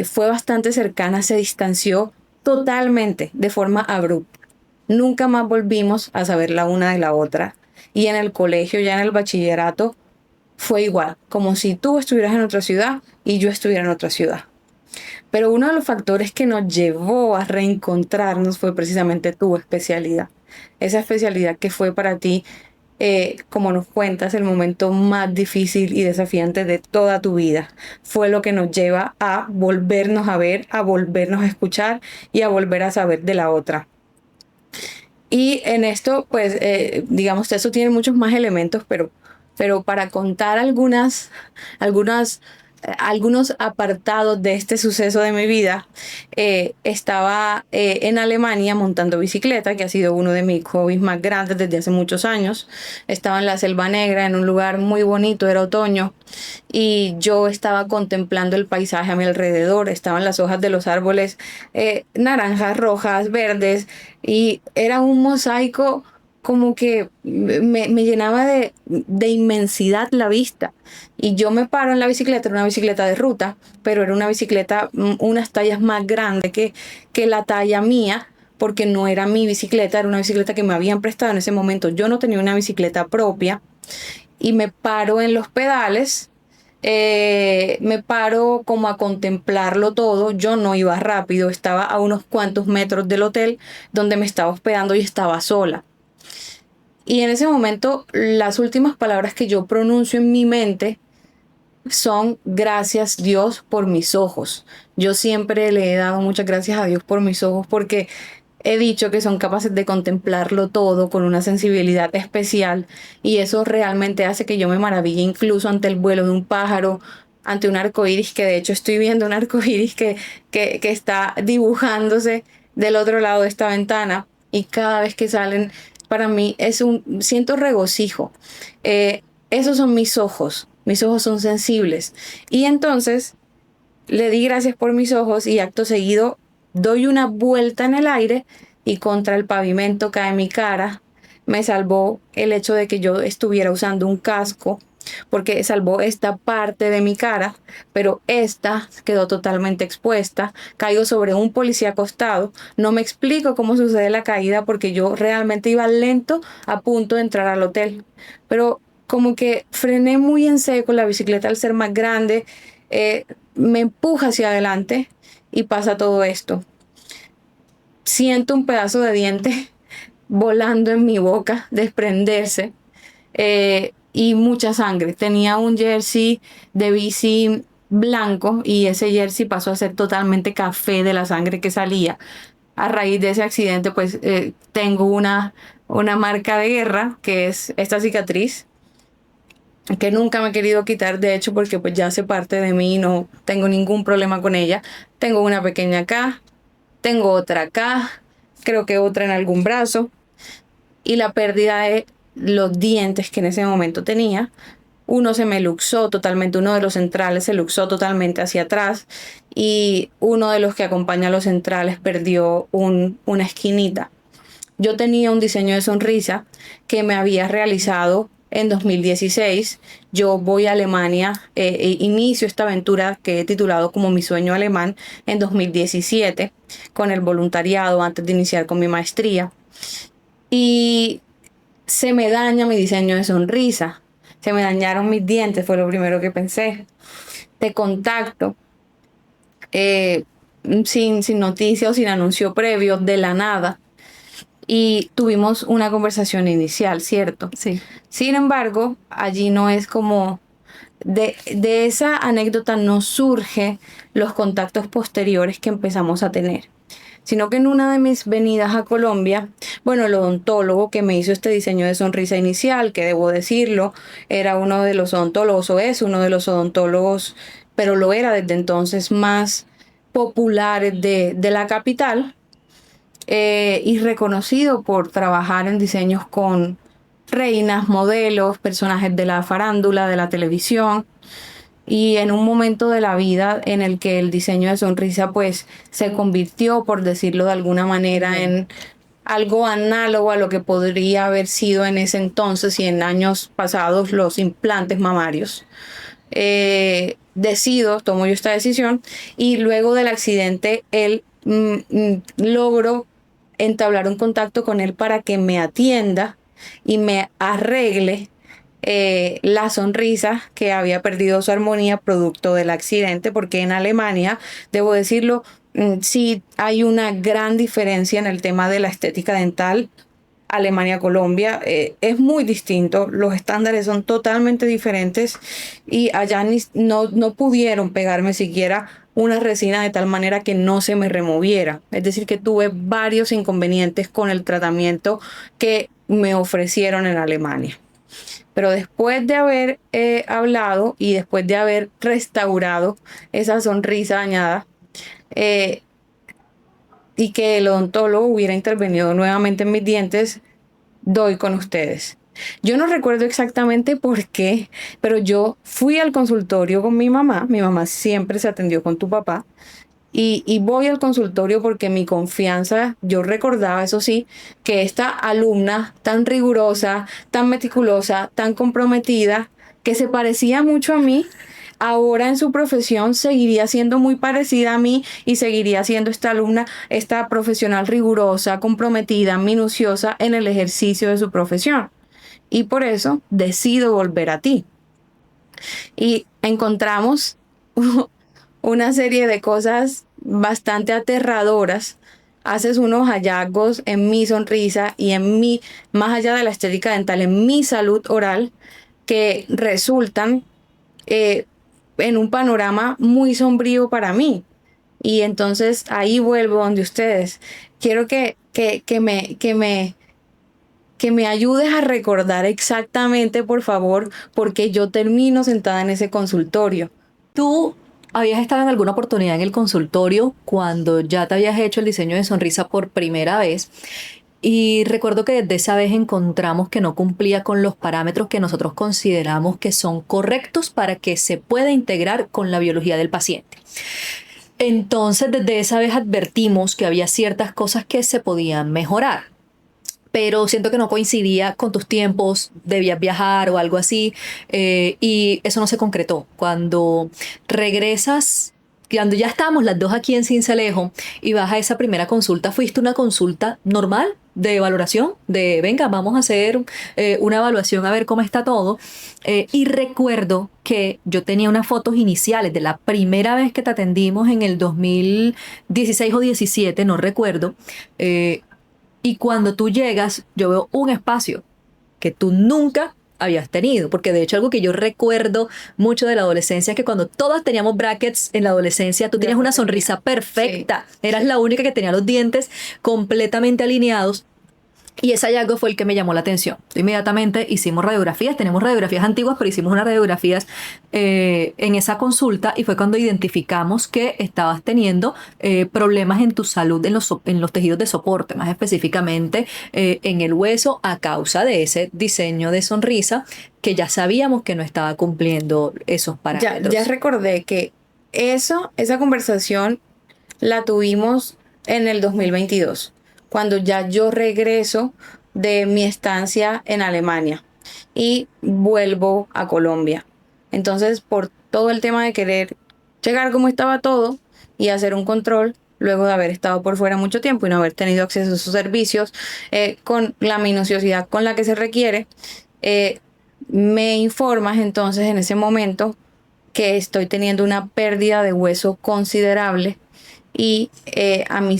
fue bastante cercana se distanció totalmente, de forma abrupta. Nunca más volvimos a saber la una de la otra. Y en el colegio, ya en el bachillerato, fue igual, como si tú estuvieras en otra ciudad y yo estuviera en otra ciudad. Pero uno de los factores que nos llevó a reencontrarnos fue precisamente tu especialidad. Esa especialidad que fue para ti, como nos cuentas, el momento más difícil y desafiante de toda tu vida. Fue lo que nos lleva a volvernos a ver, a volvernos a escuchar y a volver a saber de la otra. Y en esto, pues, digamos, eso tiene muchos más elementos, pero para contar algunos apartados de este suceso de mi vida, estaba en Alemania montando bicicleta, que ha sido uno de mis hobbies más grandes desde hace muchos años. Estaba en la Selva Negra, en un lugar muy bonito, era otoño, y yo estaba contemplando el paisaje a mi alrededor. Estaban las hojas de los árboles, naranjas, rojas, verdes, y era un mosaico como que me llenaba de inmensidad la vista. Y yo me paro en la bicicleta, era una bicicleta de ruta, pero era una bicicleta unas tallas más grande que la talla mía, porque no era mi bicicleta, era una bicicleta que me habían prestado en ese momento. Yo no tenía una bicicleta propia y me paro en los pedales. Me paro como a contemplarlo todo. Yo no iba rápido, estaba a unos cuantos metros del hotel donde me estaba hospedando y estaba sola. Y en ese momento, las últimas palabras que yo pronuncio en mi mente son gracias Dios por mis ojos. Yo siempre le he dado muchas gracias a Dios por mis ojos porque he dicho que son capaces de contemplarlo todo con una sensibilidad especial y eso realmente hace que yo me maraville incluso ante el vuelo de un pájaro, ante un arco iris, que de hecho estoy viendo un arco iris que está dibujándose del otro lado de esta ventana y cada vez que salen para mí siento regocijo. Esos son mis ojos son sensibles. Y entonces le di gracias por mis ojos y acto seguido doy una vuelta en el aire y contra el pavimento cae mi cara. Me salvó el hecho de que yo estuviera usando un casco porque salvó esta parte de mi cara, pero esta quedó totalmente expuesta. Caigo sobre un policía acostado. No me explico cómo sucede la caída porque yo realmente iba lento a punto de entrar al hotel. Pero como que frené muy en seco, la bicicleta al ser más grande, me empuja hacia adelante y pasa todo esto. Siento un pedazo de diente volando en mi boca, desprenderse. Y mucha sangre. Tenía un jersey de bici blanco y ese jersey pasó a ser totalmente café de la sangre que salía. A raíz de ese accidente, pues tengo una marca de guerra, que es esta cicatriz. que nunca me he querido quitar, de hecho, porque pues ya hace parte de mí, no tengo ningún problema con ella. Tengo una pequeña acá, tengo otra acá, creo que otra en algún brazo, y la pérdida de los dientes que en ese momento tenía. Uno se me luxó totalmente, uno de los centrales se luxó totalmente hacia atrás y uno de los que acompaña a los centrales perdió una esquinita. Yo tenía un diseño de sonrisa que me había realizado en 2016. Yo voy a Alemania, inicio esta aventura que he titulado como Mi Sueño Alemán en 2017 con el voluntariado antes de iniciar con mi maestría. Y se me daña mi diseño de sonrisa. Se me dañaron mis dientes, fue lo primero que pensé. Te contacto eh, sin noticia o sin anuncio previo, de la nada. Y tuvimos una conversación inicial, ¿cierto? Sí. Sin embargo, allí no es como... De esa anécdota no surge los contactos posteriores que empezamos a tener, sino que en una de mis venidas a Colombia, bueno, el odontólogo que me hizo este diseño de sonrisa inicial, que debo decirlo, era uno de los odontólogos, o es uno de los odontólogos, pero lo era desde entonces, más populares de la capital, y reconocido por trabajar en diseños con reinas, modelos, personajes de la farándula, de la televisión. Y en un momento de la vida en el que el diseño de sonrisa pues se convirtió, por decirlo de alguna manera, en algo análogo a lo que podría haber sido en ese entonces y en años pasados los implantes mamarios. Tomo yo esta decisión y luego del accidente él logro entablar un contacto con él para que me atienda y me arregle la sonrisa que había perdido su armonía producto del accidente, porque en Alemania, debo decirlo, sí hay una gran diferencia en el tema de la estética dental. Alemania-Colombia es muy distinto, los estándares son totalmente diferentes y allá no pudieron pegarme siquiera una resina de tal manera que no se me removiera. Es decir, que tuve varios inconvenientes con el tratamiento que me ofrecieron en Alemania. Pero después de haber hablado y después de haber restaurado esa sonrisa dañada, eh, y que el odontólogo hubiera intervenido nuevamente en mis dientes, doy con ustedes. Yo no recuerdo exactamente por qué, pero yo fui al consultorio con mi mamá. Mi mamá siempre se atendió con tu papá. Y voy al consultorio porque mi confianza, yo recordaba, eso sí, que esta alumna tan rigurosa, tan meticulosa, tan comprometida, que se parecía mucho a mí, ahora en su profesión seguiría siendo muy parecida a mí y seguiría siendo esta alumna, esta profesional rigurosa, comprometida, minuciosa en el ejercicio de su profesión. Y por eso decido volver a ti. Y encontramos una serie de cosas bastante aterradoras. Haces unos hallazgos en mi sonrisa y en mi, más allá de la estética dental, en mi salud oral, que resultan en un panorama muy sombrío para mí. Y entonces ahí vuelvo donde ustedes. Quiero que me ayudes a recordar exactamente, por favor, porque yo termino sentada en ese consultorio. ¿Tú habías estado en alguna oportunidad en el consultorio cuando ya te habías hecho el diseño de sonrisa por primera vez? Y recuerdo que desde esa vez encontramos que no cumplía con los parámetros que nosotros consideramos que son correctos para que se pueda integrar con la biología del paciente. Entonces, desde esa vez advertimos que había ciertas cosas que se podían mejorar, pero siento que no coincidía con tus tiempos, debías viajar o algo así, y eso no se concretó. Cuando regresas, cuando ya estábamos las dos aquí en Sincelejo y vas a esa primera consulta, fuiste una consulta normal de valoración, de venga, vamos a hacer una evaluación a ver cómo está todo. Y recuerdo que yo tenía unas fotos iniciales de la primera vez que te atendimos en el 2016 o 17, no recuerdo. Y cuando tú llegas, yo veo un espacio que tú nunca habías tenido, porque de hecho algo que yo recuerdo mucho de la adolescencia es que cuando todas teníamos brackets en la adolescencia, tú tenías una sonrisa perfecta, eras la única que tenía los dientes completamente alineados. Y ese hallazgo fue el que me llamó la atención. Inmediatamente hicimos radiografías, tenemos radiografías antiguas, pero hicimos unas radiografías en esa consulta, y fue cuando identificamos que estabas teniendo problemas en tu salud en los tejidos de soporte, más específicamente en el hueso, a causa de ese diseño de sonrisa que ya sabíamos que no estaba cumpliendo esos parámetros. Ya recordé que esa conversación la tuvimos en el 2022, cuando ya yo regreso de mi estancia en Alemania y vuelvo a Colombia. Entonces, por todo el tema de querer checar cómo estaba todo y hacer un control, luego de haber estado por fuera mucho tiempo y no haber tenido acceso a esos servicios con la minuciosidad con la que se requiere, me informas entonces en ese momento que estoy teniendo una pérdida de hueso considerable. Y a mí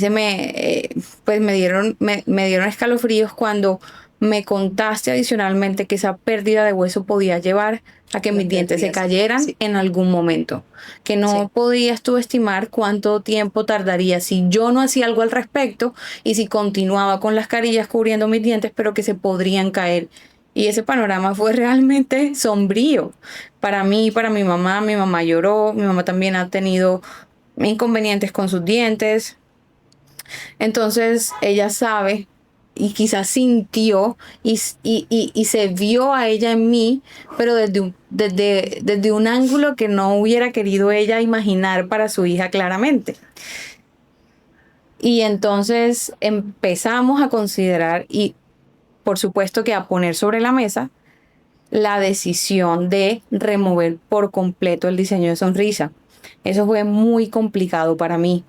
pues me dieron escalofríos cuando me contaste adicionalmente que esa pérdida de hueso podía llevar a que mis dientes se cayeran en algún momento, que no podías tú estimar cuánto tiempo tardaría si yo no hacía algo al respecto y si continuaba con las carillas cubriendo mis dientes, pero que se podrían caer. Y ese panorama fue realmente sombrío para mí y para mi mamá. Mi mamá lloró, mi mamá también ha tenido inconvenientes con sus dientes. Entonces ella sabe y quizás sintió y se vio a ella en mí, pero desde un ángulo que no hubiera querido ella imaginar para su hija claramente. Y entonces empezamos a considerar y por supuesto que a poner sobre la mesa la decisión de remover por completo el diseño de sonrisa. Eso fue muy complicado para mí,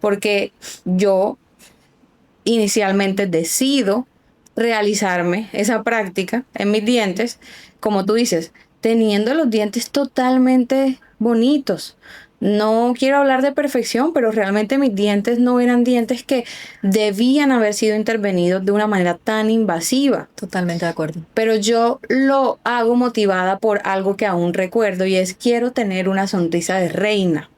porque yo inicialmente decido realizarme esa práctica en mis dientes, como tú dices, teniendo los dientes totalmente bonitos. No quiero hablar de perfección, pero realmente mis dientes no eran dientes que debían haber sido intervenidos de una manera tan invasiva. Totalmente de acuerdo. Pero yo lo hago motivada por algo que aún recuerdo, y es quiero tener una sonrisa de reina.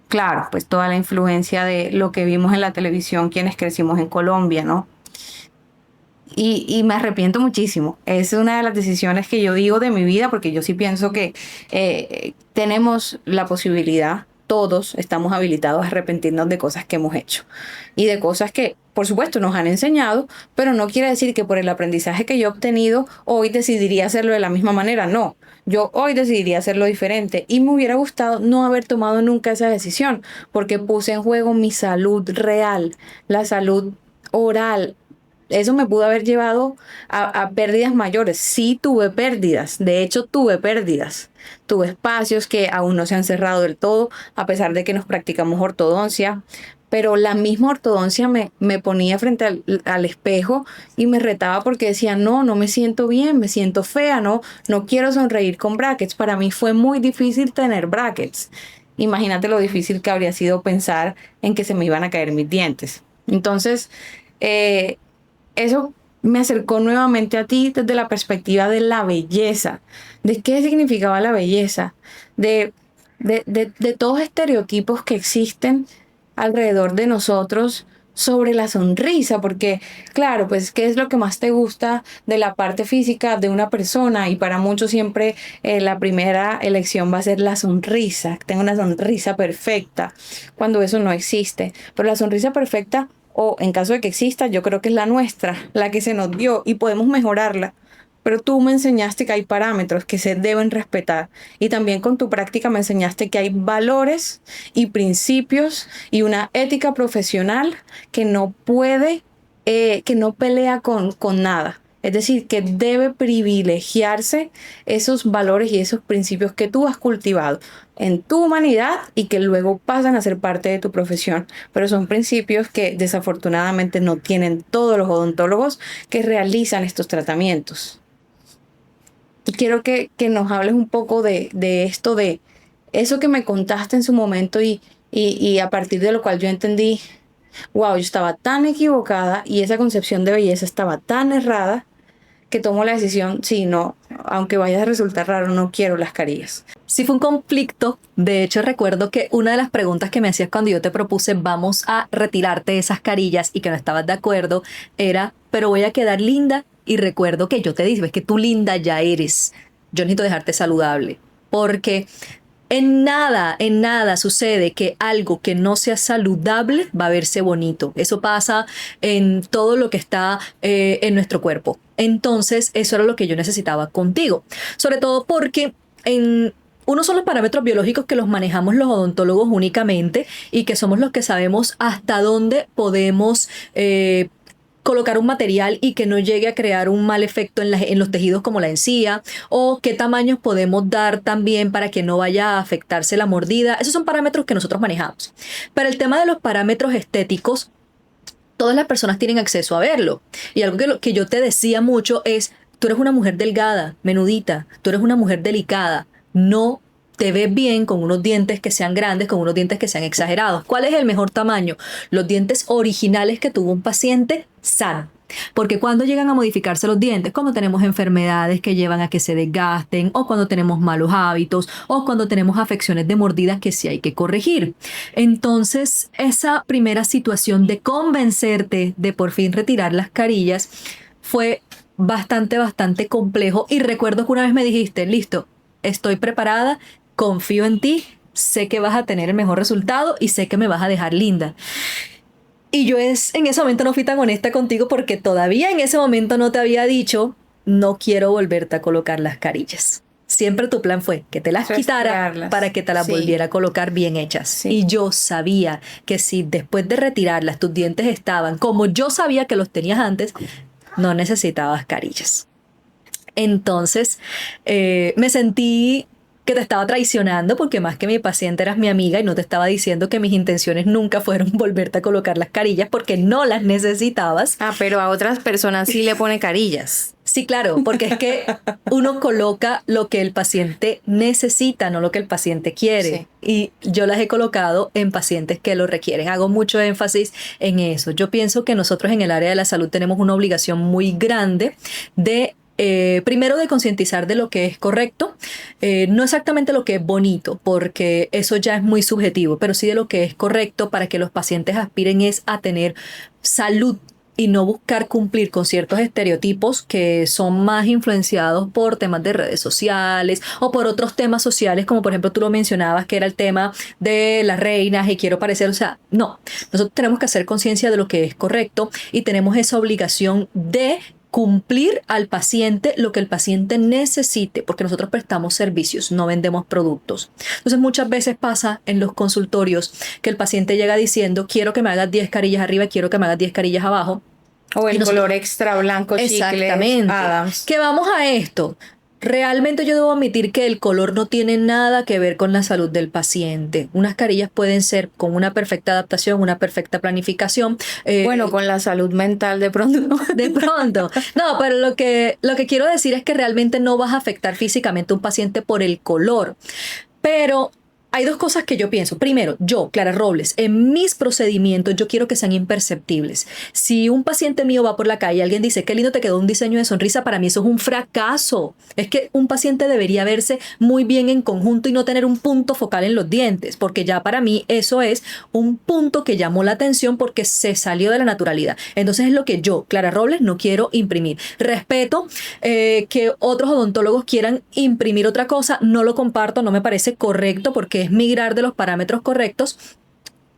Claro, pues toda la influencia de lo que vimos en la televisión quienes crecimos en Colombia, ¿no? Y me arrepiento muchísimo. Es una de las decisiones que yo digo de mi vida, porque yo sí pienso que tenemos la posibilidad, todos estamos habilitados a arrepentirnos de cosas que hemos hecho y de cosas que, por supuesto, nos han enseñado, pero no quiere decir que por el aprendizaje que yo he obtenido, hoy decidiría hacerlo de la misma manera. No, yo hoy decidiría hacerlo diferente y me hubiera gustado no haber tomado nunca esa decisión, porque puse en juego mi salud real, la salud oral. Eso me pudo haber llevado a pérdidas mayores. Sí tuve pérdidas, de hecho tuve pérdidas. Tuve espacios que aún no se han cerrado del todo, a pesar de que nos practicamos ortodoncia. Pero la misma ortodoncia me ponía frente al espejo y me retaba porque decía, no me siento bien, me siento fea, no quiero sonreír con brackets. Para mí fue muy difícil tener brackets. Imagínate lo difícil que habría sido pensar en que se me iban a caer mis dientes. Entonces, eso me acercó nuevamente a ti desde la perspectiva de la belleza, de qué significaba la belleza, de todos estereotipos que existen alrededor de nosotros sobre la sonrisa, porque claro, pues qué es lo que más te gusta de la parte física de una persona, y para muchos siempre la primera elección va a ser la sonrisa, tengo una sonrisa perfecta, cuando eso no existe. Pero la sonrisa perfecta, o en caso de que exista, yo creo que es la nuestra, la que se nos dio, y podemos mejorarla. Pero tú me enseñaste que hay parámetros que se deben respetar, y también con tu práctica me enseñaste que hay valores y principios y una ética profesional que no puede, que no pelea con nada. Es decir, que debe privilegiarse esos valores y esos principios que tú has cultivado en tu humanidad y que luego pasan a ser parte de tu profesión. Pero son principios que desafortunadamente no tienen todos los odontólogos que realizan estos tratamientos. Y quiero que nos hables un poco de esto, de eso que me contaste en su momento y a partir de lo cual yo entendí, wow, yo estaba tan equivocada y esa concepción de belleza estaba tan errada que tomo la decisión, sí, no, aunque vaya a resultar raro, no quiero las carillas. Sí fue un conflicto. De hecho, recuerdo que una de las preguntas que me hacías cuando yo te propuse vamos a retirarte esas carillas y que no estabas de acuerdo era, pero voy a quedar linda. Y recuerdo que yo te dije, es que tú linda ya eres. Yo necesito dejarte saludable. Porque en nada sucede que algo que no sea saludable va a verse bonito. Eso pasa en todo lo que está en nuestro cuerpo. Entonces, eso era lo que yo necesitaba contigo. Sobre todo porque unos son los parámetros biológicos que los manejamos los odontólogos únicamente y que somos los que sabemos hasta dónde podemos colocar un material y que no llegue a crear un mal efecto en los tejidos como la encía, o qué tamaños podemos dar también para que no vaya a afectarse la mordida. Esos son parámetros que nosotros manejamos. Pero el tema de los parámetros estéticos, todas las personas tienen acceso a verlo. Y algo que yo te decía mucho es, tú eres una mujer delgada, menudita, tú eres una mujer delicada, no te ves bien con unos dientes que sean grandes, con unos dientes que sean exagerados. ¿Cuál es el mejor tamaño? Los dientes originales que tuvo un paciente sano. Porque cuando llegan a modificarse los dientes, cuando tenemos enfermedades que llevan a que se desgasten, o cuando tenemos malos hábitos, o cuando tenemos afecciones de mordidas que sí hay que corregir. Entonces, esa primera situación de convencerte de por fin retirar las carillas fue bastante complejo. Y recuerdo que una vez me dijiste, listo, estoy preparada, confío en ti, sé que vas a tener el mejor resultado y sé que me vas a dejar linda. Y yo en ese momento no fui tan honesta contigo porque todavía en ese momento no te había dicho, no quiero volverte a colocar las carillas. Siempre tu plan fue que te las quitara para que te las volviera a colocar bien hechas. Sí. Y yo sabía que si después de retirarlas tus dientes estaban como yo sabía que los tenías antes, no necesitabas carillas. Entonces me sentí que te estaba traicionando porque más que mi paciente eras mi amiga y no te estaba diciendo que mis intenciones nunca fueron volverte a colocar las carillas porque no las necesitabas. Ah, pero a otras personas sí le pone carillas. Sí, claro, porque es que uno coloca lo que el paciente necesita, no lo que el paciente quiere. Sí. Y yo las he colocado en pacientes que lo requieren. Hago mucho énfasis en eso. Yo pienso que nosotros en el área de la salud tenemos una obligación muy grande de primero de concientizar de lo que es correcto, no exactamente lo que es bonito, porque eso ya es muy subjetivo, pero sí de lo que es correcto para que los pacientes aspiren es a tener salud y no buscar cumplir con ciertos estereotipos que son más influenciados por temas de redes sociales o por otros temas sociales, como por ejemplo tú lo mencionabas, que era el tema de las reinas y quiero parecer, o sea, no, nosotros tenemos que hacer conciencia de lo que es correcto y tenemos esa obligación de cumplir al paciente lo que el paciente necesite, porque nosotros prestamos servicios, no vendemos productos. Entonces muchas veces pasa en los consultorios que el paciente llega diciendo, quiero que me hagas 10 carillas arriba, quiero que me hagas 10 carillas abajo. O el color extra blanco, exactamente. Adams. Que vamos a esto. Realmente yo debo admitir que el color no tiene nada que ver con la salud del paciente. Unas carillas pueden ser con una perfecta adaptación, una perfecta planificación. Bueno, con la salud mental de pronto. De pronto. No, pero lo que quiero decir es que realmente no vas a afectar físicamente a un paciente por el color. Pero hay dos cosas que yo pienso. Primero, yo, Clara Robles, en mis procedimientos yo quiero que sean imperceptibles. Si un paciente mío va por la calle y alguien dice, qué lindo te quedó un diseño de sonrisa, para mí eso es un fracaso. Es que un paciente debería verse muy bien en conjunto y no tener un punto focal en los dientes, porque ya para mí eso es un punto que llamó la atención porque se salió de la naturalidad. Entonces es lo que yo, Clara Robles, no quiero imprimir. Respeto que otros odontólogos quieran imprimir otra cosa, no lo comparto, no me parece correcto porque es migrar de los parámetros correctos.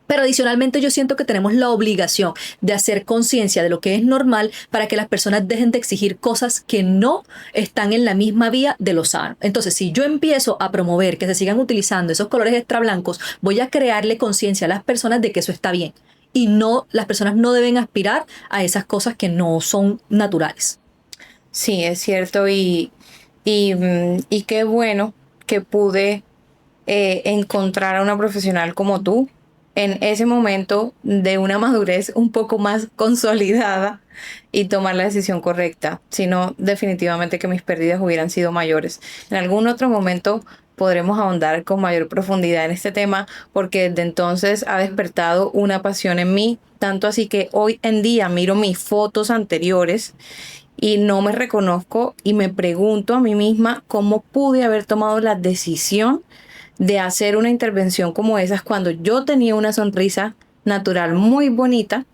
Pero adicionalmente yo siento que tenemos la obligación de hacer conciencia de lo que es normal para que las personas dejen de exigir cosas que no están en la misma vía de lo sano. Entonces, si yo empiezo a promover que se sigan utilizando esos colores extra blancos, voy a crearle conciencia a las personas de que eso está bien. Y no, las personas no deben aspirar a esas cosas que no son naturales. Sí, es cierto. Y qué bueno que pude encontrar a una profesional como tú en ese momento de una madurez un poco más consolidada y tomar la decisión correcta. Si no, definitivamente que mis pérdidas hubieran sido mayores. En algún otro momento podremos ahondar con mayor profundidad en este tema porque desde entonces ha despertado una pasión en mí, tanto así que hoy en día miro mis fotos anteriores y no me reconozco y me pregunto a mí misma cómo pude haber tomado la decisión de hacer una intervención como esas cuando yo tenía una sonrisa natural muy bonita.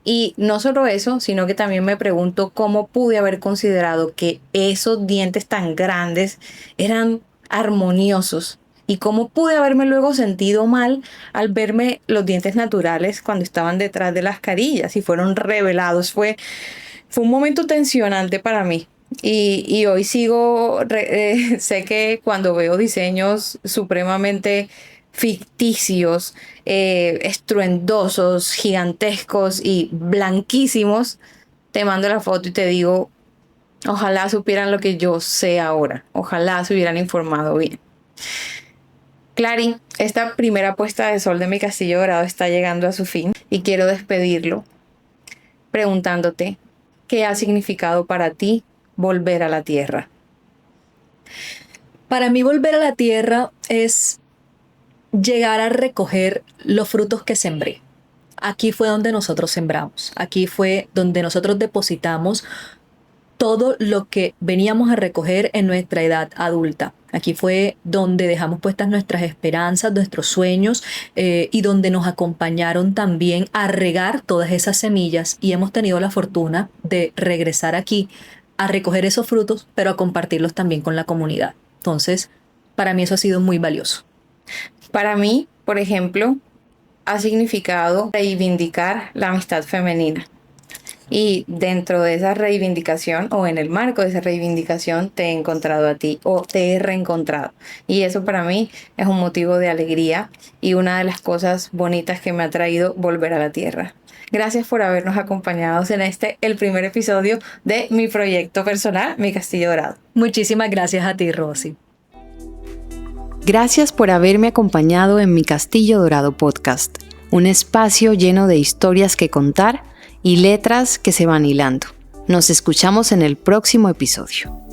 Y no solo eso, sino que también me pregunto cómo pude haber considerado que esos dientes tan grandes eran armoniosos y cómo pude haberme luego sentido mal al verme los dientes naturales cuando estaban detrás de las carillas y fueron revelados. Fue un momento tensionante para mí. Y hoy sé que cuando veo diseños supremamente ficticios, estruendosos, gigantescos y blanquísimos, te mando la foto y te digo, ojalá supieran lo que yo sé ahora, ojalá se hubieran informado bien. Clary, esta primera puesta de sol de mi castillo dorado está llegando a su fin y quiero despedirlo preguntándote qué ha significado para ti volver a la tierra. Para mí volver a la tierra es llegar a recoger los frutos que sembré. Aquí fue donde nosotros sembramos, aquí fue donde nosotros depositamos todo lo que veníamos a recoger en nuestra edad adulta. Aquí fue donde dejamos puestas nuestras esperanzas, nuestros sueños y donde nos acompañaron también a regar todas esas semillas y hemos tenido la fortuna de regresar aquí a recoger esos frutos, pero a compartirlos también con la comunidad. Entonces, para mí eso ha sido muy valioso. Para mí, por ejemplo, ha significado reivindicar la amistad femenina. Y dentro de esa reivindicación o en el marco de esa reivindicación te he encontrado a ti o te he reencontrado. Y eso para mí es un motivo de alegría y una de las cosas bonitas que me ha traído volver a la tierra. Gracias por habernos acompañado en el primer episodio de mi proyecto personal, Mi Castillo Dorado. Muchísimas gracias a ti, Rosy. Gracias por haberme acompañado en Mi Castillo Dorado podcast, un espacio lleno de historias que contar y letras que se van hilando. Nos escuchamos en el próximo episodio.